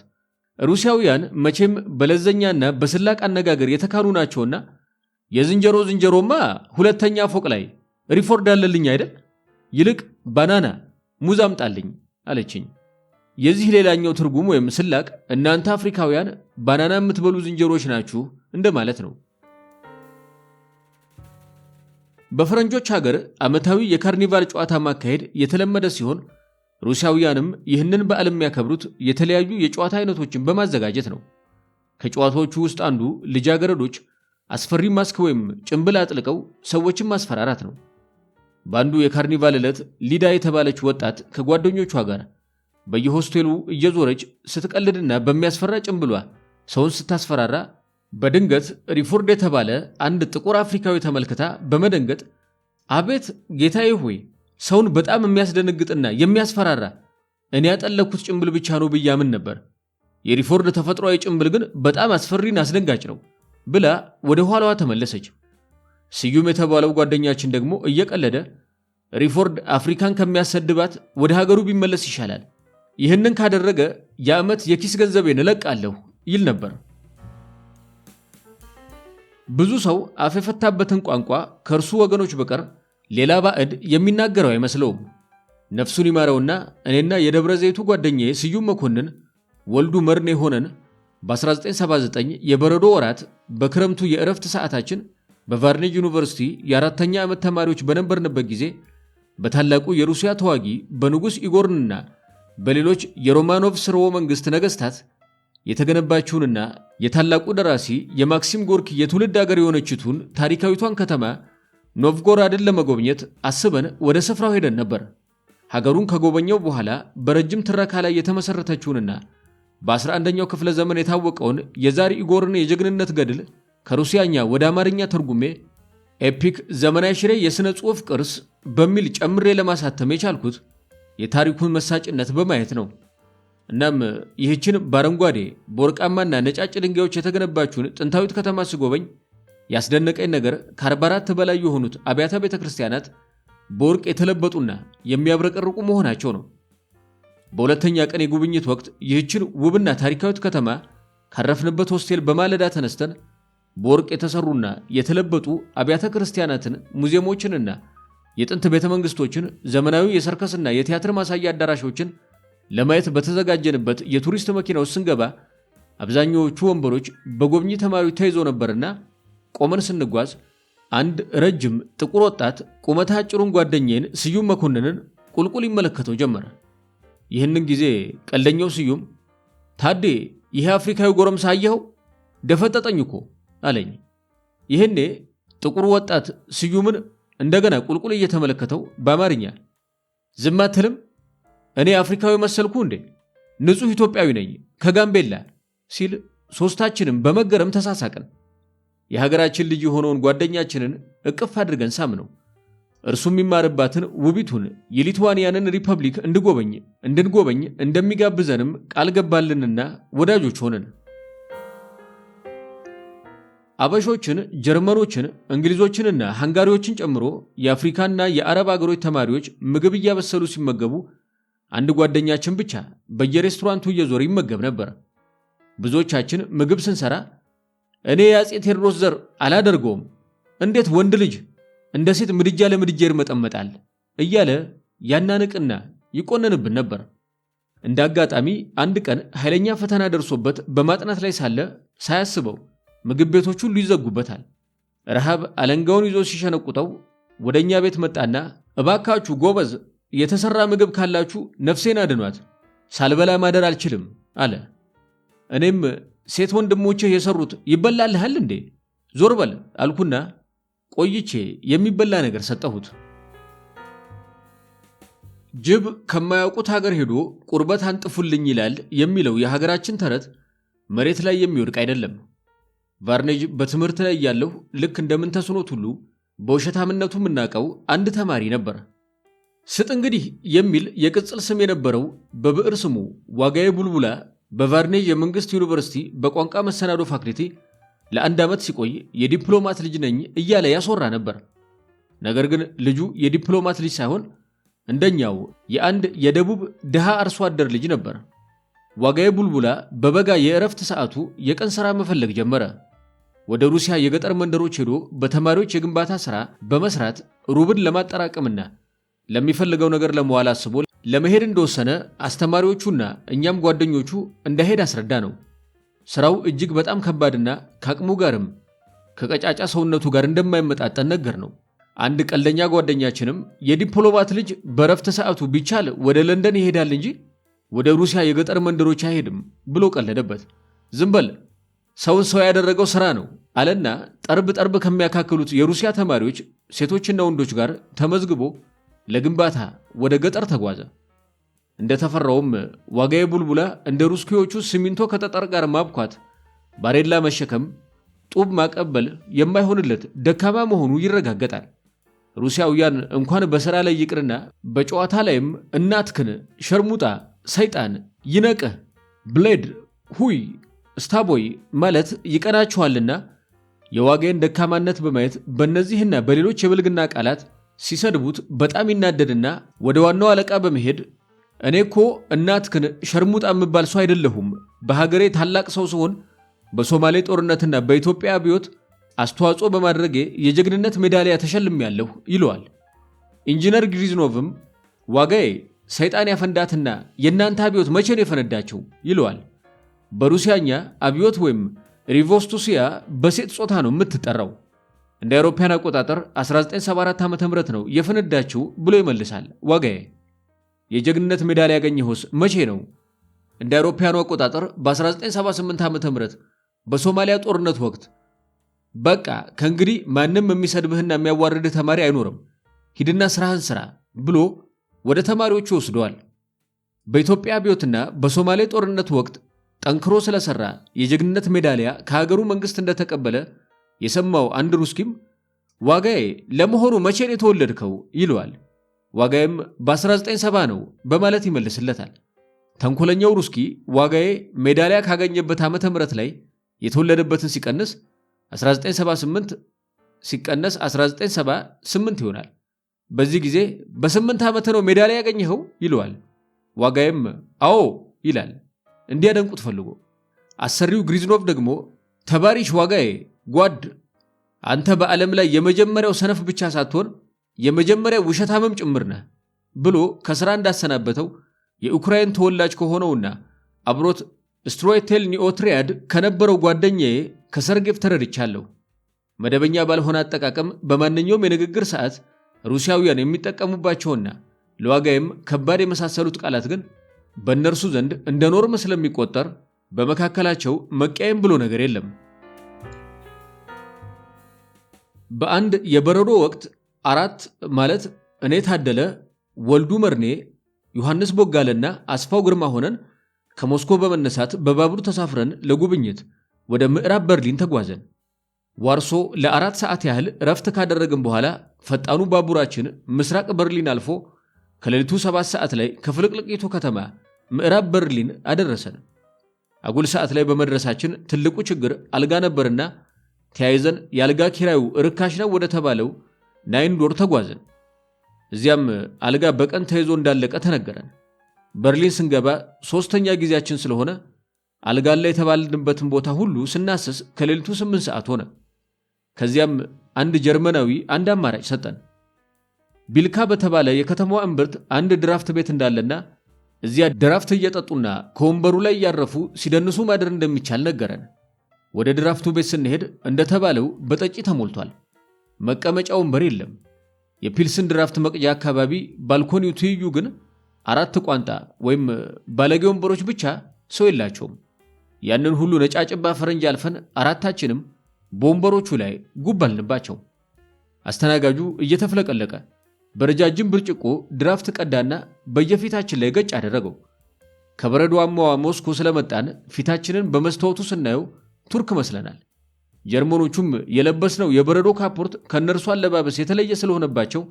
ሩሲያውያን መቼም በለዘኛና በስላቅ አነጋገር የተካኑ ናቸውና የዝንጀሮማ ሁለተኛ ፎቅ ላይ ሪፎርድ አለልኝ አይደል? ይልቅ ባናና ሙዝ አምጣልኝ አለችኝ። የዚህ ሌላኛው ትርጉም ወይም ስላቅ እናንተ አፍሪካውያን ባናና የምትበሉ ዝንጀሮች ናችሁ እንደማለት ነው። በፈረንጆች ሀገር ዓመታዊ የካርኒቫል ጨዋታ ማካሄድ የተለመደ ሲሆን ሩሲያውያንም ይህንን በዓል የሚያከብሩት የተለያዩ የጨዋታ አይነቶችን በማዘጋጀት ነው። ከጨዋታዎቹ ውስጥ አንዱ ልጃገረዶች አስፈሪ ማስክ ወይም ጭንብል አጥልቀው ሰዎችን ማስፈራራት ነው። በአንዱ የካርኒቫል ዕለት ሊዳ የተባለች ወጣት ከጓደኞቿ ጋር በየሆስቴሉ እየዞረች ስትቀልድና በሚያስፈራ ጭንብሏ ሰውን ስታስፈራራ በድንገት ሪፎርድ የተባለ አንድ ጥቁር አፍሪካዊ ተመልክታ በመደንገጥ አቤት ጌታዬ ሆይ ሰውን በጣም የሚያስደነግጥና የሚያስፈራራ እኔ ያጠለኩት ጭንብል ብቻ ነው ብያምን ነበር፣ የሪፎርድ ተፈጥሯዊ ጭንብል ግን በጣም አስፈሪና አስደንጋጭ ነው ብላ ወደ ኋላዋ ተመለሰች። ስዩም የተባለው ጓደኛችን ደግሞ እየቀለደ ሪፎርድ አፍሪካን ከሚያሰድባት ወደ ሀገሩ ቢመለስ ይሻላል፣ ይህንን ካደረገ የዓመት የኪስ ገንዘቤን እለቃለሁ ይል ነበር። ብዙ ሰው አፍ የፈታበትን ቋንቋ ከእርሱ ወገኖች በቀር ሌላ ባዕድ የሚናገረው አይመስለውም። ነፍሱን ይማረውና እኔና የደብረ ዘይቱ ጓደኛዬ ስዩም መኮንን ወልዱ መርኔ ሆነን በ1979 የበረዶ ወራት በክረምቱ የእረፍት ሰዓታችን በቫርኔጅ ዩኒቨርሲቲ የአራተኛ ዓመት ተማሪዎች በነበርንበት ጊዜ በታላቁ የሩሲያ ተዋጊ በንጉሥ ኢጎርንና በሌሎች የሮማኖቭ ስርወ መንግሥት ነገሥታት የተገነባችውንና የታላቁ ደራሲ የማክሲም ጎርኪ የትውልድ አገር የሆነችቱን ታሪካዊቷን ከተማ ኖቭጎራድን ለመጎብኘት አስበን ወደ ስፍራው ሄደን ነበር። ሀገሩን ከጎበኘው በኋላ በረጅም ትረካ ላይ የተመሰረተችውንና በ11ኛው ክፍለ ዘመን የታወቀውን የዛር ኢጎርን የጀግንነት ገድል ከሩሲያኛ ወደ አማርኛ ተርጉሜ ኤፒክ ዘመናዊ ሽሬ የሥነ ጽሑፍ ቅርስ በሚል ጨምሬ ለማሳተም የቻልኩት የታሪኩን መሳጭነት በማየት ነው። እናም ይህችን በአረንጓዴ በወርቃማና ነጫጭ ድንጋዮች የተገነባችውን ጥንታዊት ከተማ ስጎበኝ ያስደነቀኝ ነገር ከ44 በላይ የሆኑት አብያተ ቤተክርስቲያናት በወርቅ የተለበጡና የሚያብረቀርቁ መሆናቸው ነው። በሁለተኛ ቀን የጉብኝት ወቅት ይህችን ውብና ታሪካዊት ከተማ ካረፍንበት ሆስቴል በማለዳ ተነስተን በወርቅ የተሰሩና የተለበጡ አብያተ ክርስቲያናትን፣ ሙዚየሞችንና የጥንት ቤተመንግስቶችን፣ ዘመናዊ የሰርከስና የቲያትር ማሳያ አዳራሾችን ለማየት በተዘጋጀንበት የቱሪስት መኪና ውስጥ ስንገባ አብዛኛዎቹ ወንበሮች በጎብኚ ተማሪዎች ተይዘው ነበርና ቆመን ስንጓዝ አንድ ረጅም ጥቁር ወጣት ቁመተ አጭሩን ጓደኛዬን ስዩም መኮንንን ቁልቁል ይመለከተው ጀመረ። ይህንን ጊዜ ቀልደኛው ስዩም ታዴ ይሄ አፍሪካዊ ጎረምሳ አየኸው? ደፈጠጠኝ እኮ አለኝ። ይህኔ ጥቁር ወጣት ስዩምን እንደገና ቁልቁል እየተመለከተው በአማርኛ ዝም አትልም? እኔ አፍሪካዊ መሰልኩ እንዴ? ንጹሕ ኢትዮጵያዊ ነኝ ከጋምቤላ ሲል ሶስታችንም በመገረም ተሳሳቅን። የሀገራችን ልጅ የሆነውን ጓደኛችንን እቅፍ አድርገን ሳምነው እርሱ የሚማርባትን ውቢቱን የሊቱዋኒያንን ሪፐብሊክ እንድንጎበኝ እንደሚጋብዘንም ቃል ገባልንና ወዳጆች ሆነን አበሾችን፣ ጀርመኖችን፣ እንግሊዞችንና ሃንጋሪዎችን ጨምሮ የአፍሪካና የአረብ አገሮች ተማሪዎች ምግብ እያበሰሉ ሲመገቡ አንድ ጓደኛችን ብቻ በየሬስቶራንቱ እየዞረ ይመገብ ነበር። ብዙዎቻችን ምግብ ስንሰራ እኔ የአፄ ቴዎድሮስ ዘር አላደርገውም፣ እንዴት ወንድ ልጅ እንደ ሴት ምድጃ ለምድጃ ይርመጠመጣል እያለ ያናንቅና ይቆነንብን ነበር። እንደ አጋጣሚ አንድ ቀን ኃይለኛ ፈተና ደርሶበት በማጥናት ላይ ሳለ ሳያስበው ምግብ ቤቶች ሁሉ ይዘጉበታል። ረሃብ አለንጋውን ይዞ ሲሸነቁጠው ወደኛ ቤት መጣና እባካችሁ ጎበዝ የተሰራ ምግብ ካላችሁ ነፍሴን አድኗት፣ ሳልበላ ማደር አልችልም አለ። እኔም ሴት ወንድሞችህ የሰሩት ይበላልሃል እንዴ? ዞር በል አልኩና ቆይቼ የሚበላ ነገር ሰጠሁት። ጅብ ከማያውቁት ሀገር ሄዶ ቁርበት አንጥፉልኝ ይላል የሚለው የሀገራችን ተረት መሬት ላይ የሚወድቅ አይደለም። ቫርኔጅ በትምህርት ላይ ያለሁ ልክ እንደምን ተስኖት ሁሉ በውሸታምነቱ የምናውቀው አንድ ተማሪ ነበር። ስጥ እንግዲህ የሚል የቅጽል ስም የነበረው በብዕር ስሙ ዋጋዬ ቡልቡላ በቫርኔጅ የመንግስት ዩኒቨርሲቲ በቋንቋ መሰናዶ ፋክልቲ ለ1 ዓመት ሲቆይ የዲፕሎማት ልጅ ነኝ እያለ ያስወራ ነበር። ነገር ግን ልጁ የዲፕሎማት ልጅ ሳይሆን እንደኛው የአንድ የደቡብ ድሃ አርሶ አደር ልጅ ነበር። ዋጋዬ ቡልቡላ በበጋ የእረፍት ሰዓቱ የቀን ሥራ መፈለግ ጀመረ። ወደ ሩሲያ የገጠር መንደሮች ሄዶ በተማሪዎች የግንባታ ሥራ በመስራት ሩብን ለማጠራቀምና ለሚፈልገው ነገር ለመዋል አስቦ ለመሄድ እንደወሰነ አስተማሪዎቹና እኛም ጓደኞቹ እንዳሄድ አስረዳ ነው። ሥራው እጅግ በጣም ከባድና ከአቅሙ ጋርም ከቀጫጫ ሰውነቱ ጋር እንደማይመጣጠን ነገር ነው። አንድ ቀልደኛ ጓደኛችንም የዲፕሎማት ልጅ በረፍት ሰዓቱ ቢቻል ወደ ለንደን ይሄዳል እንጂ ወደ ሩሲያ የገጠር መንደሮች አይሄድም ብሎ ቀለደበት። ዝም በል ሰውን ሰው ያደረገው ሥራ ነው አለና ጠርብ ከሚያካክሉት የሩሲያ ተማሪዎች ሴቶችና ወንዶች ጋር ተመዝግቦ ለግንባታ ወደ ገጠር ተጓዘ። እንደተፈራውም ዋጋዬ ቡልቡላ እንደ ሩስኪዎቹ ሲሚንቶ ከጠጠር ጋር ማብኳት፣ ባሬላ መሸከም፣ ጡብ ማቀበል የማይሆንለት ደካማ መሆኑ ይረጋገጣል። ሩሲያውያን እንኳን በሥራ ላይ ይቅርና በጨዋታ ላይም እናትክን፣ ሸርሙጣ፣ ሰይጣን፣ ይነቅህ፣ ብሌድ፣ ሁይ፣ ስታቦይ ማለት ይቀናቸዋልና የዋጋዬን ደካማነት በማየት በእነዚህና በሌሎች የብልግና ቃላት ሲሰድቡት በጣም ይናደድና ወደ ዋናው አለቃ በመሄድ እኔ እኮ እናትክን ሸርሙጣ የምባል ሰው አይደለሁም፣ በሀገሬ ታላቅ ሰው ስሆን በሶማሌ ጦርነትና በኢትዮጵያ አብዮት አስተዋጽኦ በማድረጌ የጀግንነት ሜዳሊያ ተሸልሜያለሁ ይለዋል። ኢንጂነር ግሪዝኖቭም ዋጋዬ ሰይጣን ያፈንዳትና የእናንተ አብዮት መቼ ነው የፈነዳቸው ይለዋል። በሩሲያኛ አብዮት ወይም ሪቮስቱሲያ በሴት ጾታ ነው የምትጠራው። እንደ አውሮፓውያን አቆጣጠር 1974 ዓ.ም ነው የፈነዳችው ብሎ ይመልሳል ዋጋዬ። የጀግንነት ሜዳሊያ ያገኘሁስ መቼ ነው? እንደ አውሮፓውያኑ አቆጣጠር በ1978 ዓ.ም በሶማሊያ ጦርነት ወቅት። በቃ ከእንግዲህ ማንም የሚሰድብህና የሚያዋርድህ ተማሪ አይኖርም፣ ሂድና ስራህን ስራ ብሎ ወደ ተማሪዎቹ ወስደዋል። በኢትዮጵያ አብዮትና በሶማሌ ጦርነት ወቅት ጠንክሮ ስለሰራ የጀግንነት ሜዳሊያ ከሀገሩ መንግስት እንደተቀበለ የሰማው አንድ ሩስኪም ዋጋዬ ለመሆኑ መቼ ነው የተወለድከው ይለዋል። ዋጋዬም በ1970 ነው በማለት ይመልስለታል። ተንኮለኛው ሩስኪ ዋጋዬ ሜዳሊያ ካገኘበት ዓመተ ምህረት ላይ የተወለደበትን ሲቀንስ 1978 ሲቀነስ 1978 ይሆናል። በዚህ ጊዜ በ8 ዓመት ነው ሜዳሊያ ያገኘኸው ይለዋል። ዋጋዬም አዎ ይላል እንዲያደንቁት ፈልጎ። አሰሪው ግሪዝኖቭ ደግሞ ተባሪሽ ዋጋዬ ጓድ፣ አንተ በዓለም ላይ የመጀመሪያው ሰነፍ ብቻ ሳትሆን የመጀመሪያው ውሸታምም ጭምር ነህ ብሎ ከሥራ እንዳሰናበተው የዩክራይን ተወላጅ ከሆነውና አብሮት ስትሮይቴል ኒኦትሪያድ ከነበረው ጓደኛዬ ከሰርጌቭ ተረድቻለሁ። መደበኛ ባልሆነ አጠቃቀም በማንኛውም የንግግር ሰዓት ሩሲያውያን የሚጠቀሙባቸውና ለዋጋዬም ከባድ የመሳሰሉት ቃላት ግን በእነርሱ ዘንድ እንደ ኖርም ስለሚቆጠር በመካከላቸው መቀየም ብሎ ነገር የለም። በአንድ የበረዶ ወቅት አራት ማለት እኔ ታደለ፣ ወልዱ መርኔ፣ ዮሐንስ ቦጋለና አስፋው ግርማ ሆነን ከሞስኮ በመነሳት በባቡር ተሳፍረን ለጉብኝት ወደ ምዕራብ በርሊን ተጓዘን። ዋርሶ ለ4 ሰዓት ያህል ረፍት ካደረግን በኋላ ፈጣኑ ባቡራችን ምስራቅ በርሊን አልፎ ከሌሊቱ 7 ሰዓት ላይ ከፍልቅልቂቱ ከተማ ምዕራብ በርሊን አደረሰን። አጉል ሰዓት ላይ በመድረሳችን ትልቁ ችግር አልጋ ነበርና ተያይዘን የአልጋ ኪራዩ ርካሽ ነው ወደ ተባለው ናይንዶር ተጓዘን። እዚያም አልጋ በቀን ተይዞ እንዳለቀ ተነገረን። በርሊን ስንገባ 3ኛ ጊዜያችን ስለሆነ አልጋ ላይ የተባልንበትን ቦታ ሁሉ ስናስስ ከሌሊቱ 8 ሰዓት ሆነ። ከዚያም አንድ ጀርመናዊ አንድ አማራጭ ሰጠን። ቢልካ በተባለ የከተማዋ እምብርት አንድ ድራፍት ቤት እንዳለና እዚያ ድራፍት እየጠጡና ከወንበሩ ላይ እያረፉ ሲደንሱ ማደር እንደሚቻል ነገረን። ወደ ድራፍቱ ቤት ስንሄድ እንደተባለው በጠጪ ተሞልቷል። መቀመጫ ወንበር የለም። የፒልስን ድራፍት መቅጃ አካባቢ ባልኮኒው ትይዩ ግን 4 ቋንጣ ወይም ባለጌ ወንበሮች ብቻ ሰው የላቸውም። ያንን ሁሉ ነጫጭባ ፈረንጅ አልፈን አራታችንም በወንበሮቹ ላይ ጉባልንባቸው። አስተናጋጁ እየተፍለቀለቀ በረጃጅም ብርጭቆ ድራፍት ቀዳና በየፊታችን ላይ ገጭ አደረገው። ከበረዷማዋ ሞስኮ ስለመጣን ፊታችንን በመስታወቱ ስናየው ቱርክ መስለናል። ጀርመኖቹም የለበስነው የበረዶ ካፖርት ከነርሱ አለባበስ የተለየ ስለሆነባቸው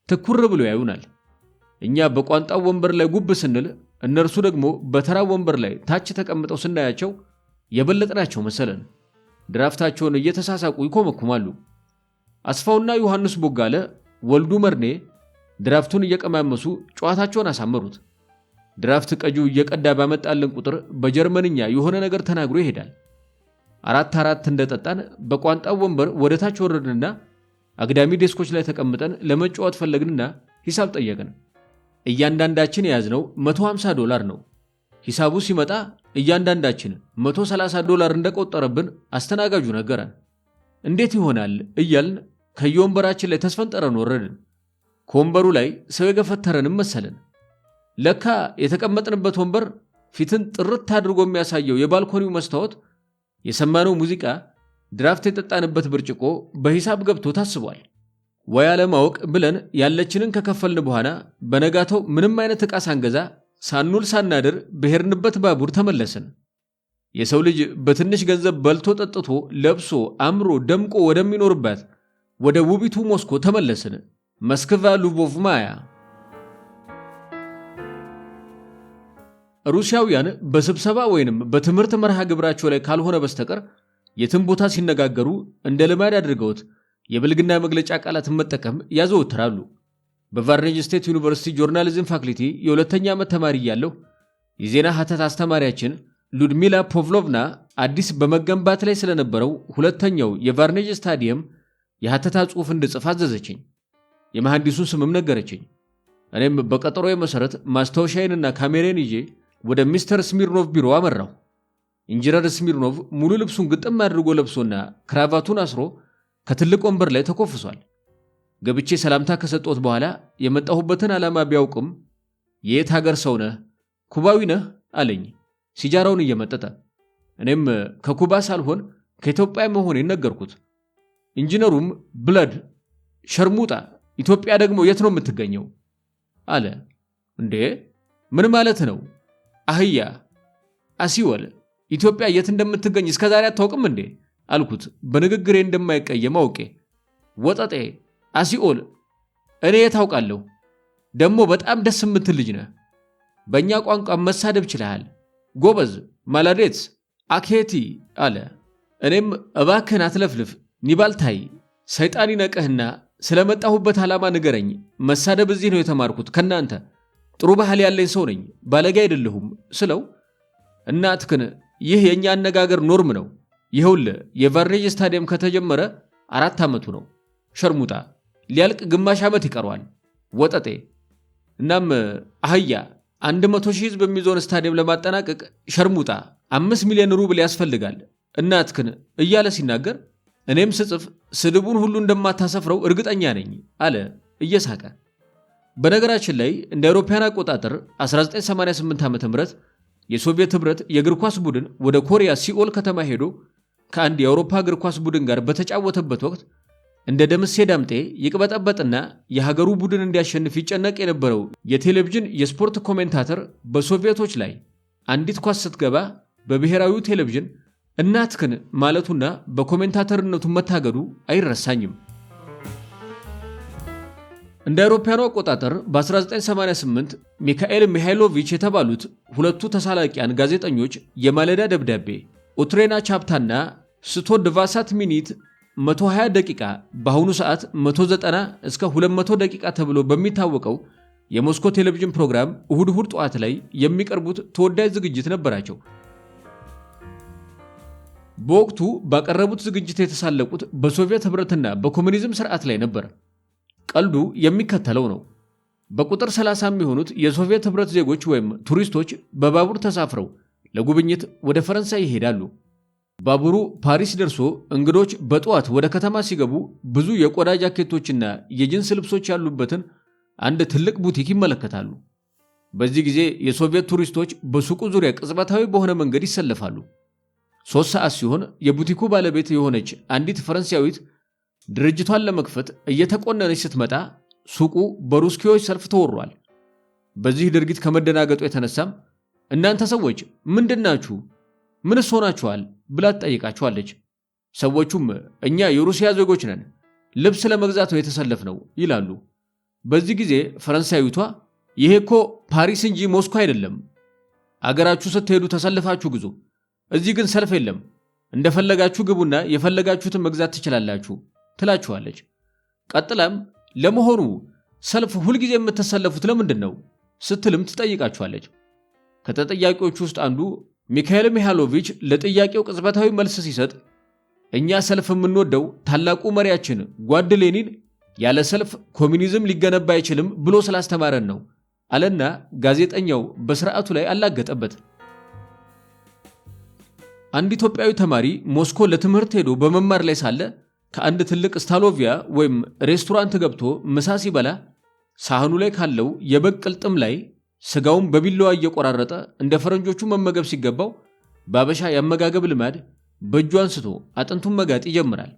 ትኩር ብሎ ያዩናል። እኛ በቋንጣው ወንበር ላይ ጉብ ስንል እነርሱ ደግሞ በተራ ወንበር ላይ ታች ተቀምጠው ስናያቸው የበለጥናቸው መሰለን። ድራፍታቸውን እየተሳሳቁ ይኮመኩማሉ። አስፋውና ዮሐንስ ቦጋለ፣ ወልዱ መርኔ ድራፍቱን እየቀማመሱ ጨዋታቸውን አሳመሩት። ድራፍት ቀጂው እየቀዳ ባመጣልን ቁጥር በጀርመንኛ የሆነ ነገር ተናግሮ ይሄዳል። 4 እንደጠጣን በቋንጣው ወንበር ወደ ታች ወረድንና አግዳሚ ዴስኮች ላይ ተቀምጠን ለመጫወት ፈለግንና ሂሳብ ጠየቅን። እያንዳንዳችን የያዝነው $150 ነው። ሂሳቡ ሲመጣ እያንዳንዳችን $130 እንደቆጠረብን አስተናጋጁ ነገረን። እንዴት ይሆናል እያልን ከየወንበራችን ላይ ተስፈንጠረን ወረድን። ከወንበሩ ላይ ሰው የገፈተረንም መሰለን። ለካ የተቀመጥንበት ወንበር ፊትን ጥርት አድርጎ የሚያሳየው የባልኮኒው መስታወት፣ የሰማነው ሙዚቃ፣ ድራፍት የጠጣንበት ብርጭቆ በሂሳብ ገብቶ ታስቧል። ወይ አለማወቅ ብለን ያለችንን ከከፈልን በኋላ በነጋታው ምንም አይነት ዕቃ ሳንገዛ ሳንውል ሳናድር በሄድንበት ባቡር ተመለስን። የሰው ልጅ በትንሽ ገንዘብ በልቶ ጠጥቶ ለብሶ አምሮ ደምቆ ወደሚኖርባት ወደ ውቢቱ ሞስኮ ተመለስን። መስክቫ ሉቦቭ ማያ። ሩሲያውያን በስብሰባ ወይንም በትምህርት መርሃ ግብራቸው ላይ ካልሆነ በስተቀር የትም ቦታ ሲነጋገሩ እንደ ልማድ አድርገውት የብልግና መግለጫ ቃላትን መጠቀም ያዘወትራሉ። በቫርኔጅ ስቴት ዩኒቨርሲቲ ጆርናሊዝም ፋክልቲ የ2ኛ ዓመት ተማሪ እያለሁ የዜና ሐተት አስተማሪያችን ሉድሚላ ፖቭሎቭና አዲስ በመገንባት ላይ ስለነበረው ሁለተኛው የቫርኔጅ ስታዲየም የሐተታ ጽሑፍ እንድጽፍ አዘዘችኝ። የመሐንዲሱን ስምም ነገረችኝ። እኔም በቀጠሮዬ መሰረት ማስታወሻዬንና ካሜራዬን ይዤ ወደ ሚስተር ስሚርኖቭ ቢሮ አመራሁ። ኢንጂነር ስሚርኖቭ ሙሉ ልብሱን ግጥም አድርጎ ለብሶና ክራቫቱን አስሮ ከትልቅ ወንበር ላይ ተኮፍሷል። ገብቼ ሰላምታ ከሰጠሁት በኋላ የመጣሁበትን ዓላማ ቢያውቅም የየት ሀገር ሰው ነህ? ኩባዊ ነህ አለኝ ሲጃራውን እየመጠጠ። እኔም ከኩባ ሳልሆን ከኢትዮጵያ መሆኔን ነገርኩት። ኢንጂነሩም ብለድ ሸርሙጣ፣ ኢትዮጵያ ደግሞ የት ነው የምትገኘው አለ። እንዴ ምን ማለት ነው? አህያ፣ አሲወል፣ ኢትዮጵያ የት እንደምትገኝ እስከዛሬ አታውቅም እንዴ አልኩት በንግግሬ እንደማይቀየም አውቄ። ወጠጤ አሲኦል እኔ የታውቃለሁ። ደግሞ በጣም ደስ የምትል ልጅ ነህ። በእኛ ቋንቋ መሳደብ ችለሃል። ጎበዝ ማላዴትስ አኬቲ አለ። እኔም እባክህን አትለፍልፍ ኒባልታይ ሰይጣን ይነቀህና ስለመጣሁበት ዓላማ ንገረኝ። መሳደብ እዚህ ነው የተማርኩት ከናንተ። ጥሩ ባህል ያለኝ ሰው ነኝ፣ ባለጌ አይደለሁም ስለው እናትክን ይህ የኛ አነጋገር ኖርም ነው። ይኸውልህ የቫርኔጅ ስታዲየም ከተጀመረ 4 ዓመቱ ነው። ሸርሙጣ ሊያልቅ ግማሽ ዓመት ይቀረዋል። ወጠጤ እናም አህያ 100,000 ሕዝብ በሚዞን ስታዲየም ለማጠናቀቅ ሸርሙጣ 5 ሚሊዮን ሩብል ያስፈልጋል እናትክን እያለ ሲናገር እኔም ስጽፍ ስድቡን ሁሉ እንደማታሰፍረው እርግጠኛ ነኝ አለ እየሳቀ። በነገራችን ላይ እንደ አውሮፓውያን አቆጣጠር 1988 ዓ.ም የሶቪየት ህብረት የእግር ኳስ ቡድን ወደ ኮሪያ ሲኦል ከተማ ሄዶ ከአንድ የአውሮፓ እግር ኳስ ቡድን ጋር በተጫወተበት ወቅት እንደ ደምሴ ዳምጤ ይቅበጠበጥና የሀገሩ ቡድን እንዲያሸንፍ ይጨነቅ የነበረው የቴሌቪዥን የስፖርት ኮሜንታተር በሶቪየቶች ላይ አንዲት ኳስ ስትገባ በብሔራዊው ቴሌቪዥን እናትክን ማለቱና በኮሜንታተርነቱ መታገዱ አይረሳኝም። እንደ አውሮፓውያኑ አቆጣጠር በ1988 ሚካኤል ሚሃይሎቪች የተባሉት ሁለቱ ተሳላቂያን ጋዜጠኞች የማለዳ ደብዳቤ ኡትሬና ቻፕታና 120 ሚኒት 120 ደቂቃ በአሁኑ ሰዓት 190 እስከ 200 ደቂቃ ተብሎ በሚታወቀው የሞስኮ ቴሌቪዥን ፕሮግራም እሁድ ጠዋት ላይ የሚቀርቡት ተወዳጅ ዝግጅት ነበራቸው። በወቅቱ ባቀረቡት ዝግጅት የተሳለቁት በሶቪየት ህብረትና በኮሙኒዝም ስርዓት ላይ ነበር። ቀልዱ የሚከተለው ነው። በቁጥር 30 የሚሆኑት የሶቪየት ህብረት ዜጎች ወይም ቱሪስቶች በባቡር ተሳፍረው ለጉብኝት ወደ ፈረንሳይ ይሄዳሉ። ባቡሩ ፓሪስ ደርሶ እንግዶች በጠዋት ወደ ከተማ ሲገቡ ብዙ የቆዳ ጃኬቶችና የጂንስ ልብሶች ያሉበትን አንድ ትልቅ ቡቲክ ይመለከታሉ። በዚህ ጊዜ የሶቪየት ቱሪስቶች በሱቁ ዙሪያ ቅጽበታዊ በሆነ መንገድ ይሰለፋሉ። 3 ሰዓት ሲሆን የቡቲኩ ባለቤት የሆነች አንዲት ፈረንሳዊት ድርጅቷን ለመክፈት እየተቆነነች ስትመጣ ሱቁ በሩስኪዎች ሰልፍ ተወሯል። በዚህ ድርጊት ከመደናገጡ የተነሳም እናንተ ሰዎች ምንድናችሁ? ምንስ ሆናችኋል? ብላ ትጠይቃቸዋለች። ሰዎቹም እኛ የሩሲያ ዜጎች ነን፣ ልብስ ለመግዛት ነው የተሰለፍነው ይላሉ። በዚህ ጊዜ ፈረንሳዊቷ ይሄ እኮ ፓሪስ እንጂ ሞስኮ አይደለም፣ አገራችሁ ስትሄዱ ተሰልፋችሁ ግዙ፣ እዚህ ግን ሰልፍ የለም፣ እንደፈለጋችሁ ግቡና የፈለጋችሁትን መግዛት ትችላላችሁ ትላችኋለች። ቀጥላም ለመሆኑ ሰልፍ ሁልጊዜ የምትሰለፉት ለምንድን ነው ስትልም ትጠይቃችኋለች። ከተጠያቂዎቹ ውስጥ አንዱ ሚካኤል ሚሃይሎቪች ለጥያቄው ቅጽበታዊ መልስ ሲሰጥ እኛ ሰልፍ የምንወደው ታላቁ መሪያችን ጓድ ሌኒን ያለ ሰልፍ ኮሙኒዝም ሊገነባ አይችልም ብሎ ስላስተማረን ነው አለና ጋዜጠኛው በስርዓቱ ላይ አላገጠበት። አንድ ኢትዮጵያዊ ተማሪ ሞስኮ ለትምህርት ሄዶ በመማር ላይ ሳለ ከአንድ ትልቅ ስታሎቪያ ወይም ሬስቶራንት ገብቶ ምሳ ሲበላ ሳህኑ ላይ ካለው የበግ ቅልጥም ላይ ስጋውን በቢላዋ እየቆራረጠ እንደ ፈረንጆቹ መመገብ ሲገባው በአበሻ ያመጋገብ ልማድ በእጁ አንስቶ አጥንቱን መጋጥ ይጀምራል።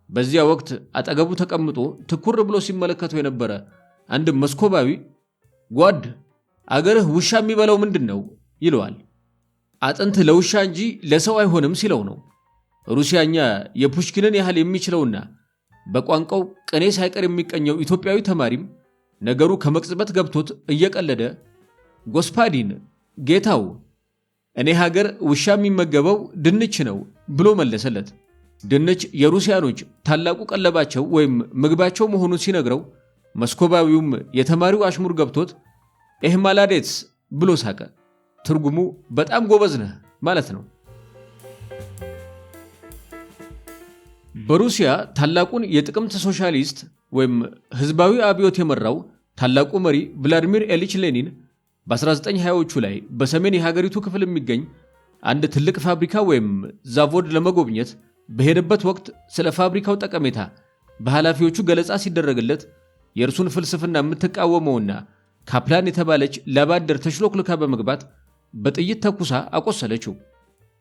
በዚያ ወቅት አጠገቡ ተቀምጦ ትኩር ብሎ ሲመለከተው የነበረ አንድ መስኮባዊ ጓድ አገርህ ውሻ የሚበላው ምንድን ነው ይለዋል። አጥንት ለውሻ እንጂ ለሰው አይሆንም ሲለው ነው። ሩሲያኛ የፑሽኪንን ያህል የሚችለውና በቋንቋው ቅኔ ሳይቀር የሚቀኘው ኢትዮጵያዊ ተማሪም ነገሩ ከመቅጽበት ገብቶት እየቀለደ ጎስፓዲን ጌታው እኔ ሀገር ውሻ የሚመገበው ድንች ነው ብሎ መለሰለት። ድንች የሩሲያኖች ታላቁ ቀለባቸው ወይም ምግባቸው መሆኑን ሲነግረው መስኮባዊውም የተማሪው አሽሙር ገብቶት ኤህ ማላዴትስ ብሎ ሳቀ። ትርጉሙ በጣም ጎበዝ ነህ ማለት ነው። በሩሲያ ታላቁን የጥቅምት ሶሻሊስት ወይም ህዝባዊ አብዮት የመራው ታላቁ መሪ ቭላዲሚር ኢሊች ሌኒን በ1920ዎቹ ላይ በሰሜን የሀገሪቱ ክፍል የሚገኝ አንድ ትልቅ ፋብሪካ ወይም ዛቮድ ለመጎብኘት በሄደበት ወቅት ስለ ፋብሪካው ጠቀሜታ በኃላፊዎቹ ገለጻ ሲደረግለት የእርሱን ፍልስፍና የምትቃወመውና ካፕላን የተባለች ላባደር ተሽሎክልካ በመግባት በጥይት ተኩሳ አቆሰለችው።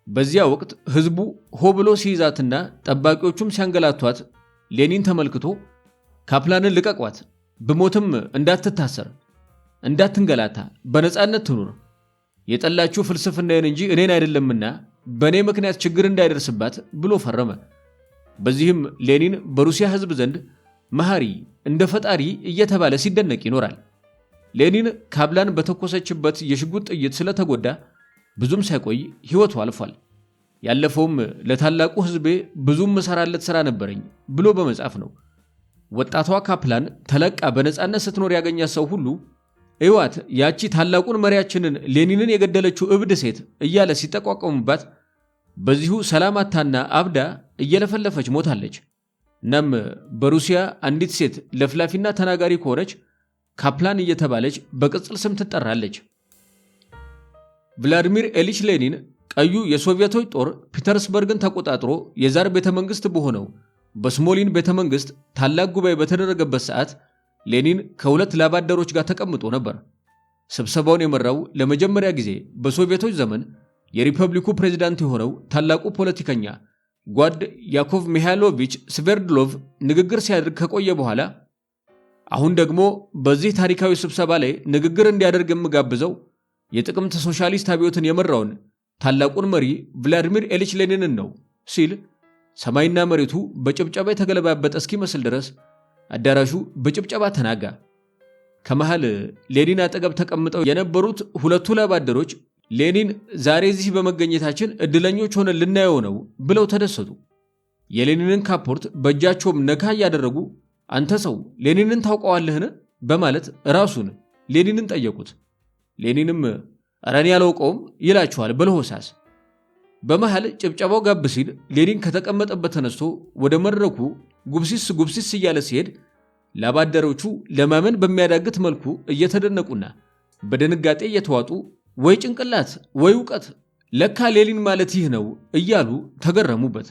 በዚያ ወቅት ህዝቡ ሆ ብሎ ሲይዛትና ጠባቂዎቹም ሲያንገላቷት ሌኒን ተመልክቶ ካፕላንን ልቀቋት፣ ብሞትም እንዳትታሰር፣ እንዳትንገላታ፣ በነፃነት ትኑር፣ የጠላችሁ ፍልስፍናዬን እንጂ እኔን አይደለምና በእኔ ምክንያት ችግር እንዳይደርስባት ብሎ ፈረመ። በዚህም ሌኒን በሩሲያ ሕዝብ ዘንድ መሐሪ እንደ ፈጣሪ እየተባለ ሲደነቅ ይኖራል። ሌኒን ካብላን በተኮሰችበት የሽጉጥ ጥይት ስለተጎዳ ብዙም ሳይቆይ ሕይወቱ አልፏል። ያለፈውም ለታላቁ ሕዝቤ ብዙም መሰራለት ሥራ ነበረኝ ብሎ በመጻፍ ነው። ወጣቷ ካፕላን ተለቃ በነፃነት ስትኖር ያገኛት ሰው ሁሉ እዋት ያቺ ታላቁን መሪያችንን ሌኒንን የገደለችው እብድ ሴት እያለ ሲጠቋቋሙባት በዚሁ ሰላማታና አብዳ እየለፈለፈች ሞታለች። እናም በሩሲያ አንዲት ሴት ለፍላፊና ተናጋሪ ከሆነች ካፕላን እየተባለች በቅጽል ስም ትጠራለች። ቭላዲሚር ኢሊች ሌኒን ቀዩ የሶቪየቶች ጦር ፒተርስበርግን ተቆጣጥሮ የዛር ቤተመንግስት በሆነው በስሞሊን ቤተመንግስት ታላቅ ጉባኤ በተደረገበት ሰዓት ሌኒን ከሁለት ላባደሮች ጋር ተቀምጦ ነበር። ስብሰባውን የመራው ለመጀመሪያ ጊዜ በሶቪየቶች ዘመን የሪፐብሊኩ ፕሬዝዳንት የሆነው ታላቁ ፖለቲከኛ ጓድ ያኮቭ ሚሃይሎቪች ስቬርድሎቭ ንግግር ሲያደርግ ከቆየ በኋላ አሁን ደግሞ በዚህ ታሪካዊ ስብሰባ ላይ ንግግር እንዲያደርግ የምጋብዘው የጥቅምት ሶሻሊስት አብዮትን የመራውን ታላቁን መሪ ቭላዲሚር ኢሊች ሌኒንን ነው ሲል ሰማይና መሬቱ በጭብጨባ የተገለባበጠ እስኪመስል ድረስ አዳራሹ በጭብጨባ ተናጋ። ከመሃል ሌኒን አጠገብ ተቀምጠው የነበሩት ሁለቱ ላባደሮች ሌኒን ዛሬ እዚህ በመገኘታችን እድለኞች ሆነን ልናየው ነው ብለው ተደሰቱ። የሌኒንን ካፖርት በእጃቸውም ነካ እያደረጉ አንተ ሰው ሌኒንን ታውቀዋለህን? በማለት ራሱን ሌኒንን ጠየቁት። ሌኒንም ኧረ እኔ አላውቀውም ይላቸዋል በለሆሳስ። በመሃል ጭብጨባው ጋብ ሲል ሌኒን ከተቀመጠበት ተነስቶ ወደ መድረኩ ጉብሲስ እያለ ሲሄድ ላባደሮቹ ለማመን በሚያዳግት መልኩ እየተደነቁና በድንጋጤ እየተዋጡ ወይ ጭንቅላት ወይ ዕውቀት ለካ ሌኒን ማለት ይህ ነው እያሉ ተገረሙበት።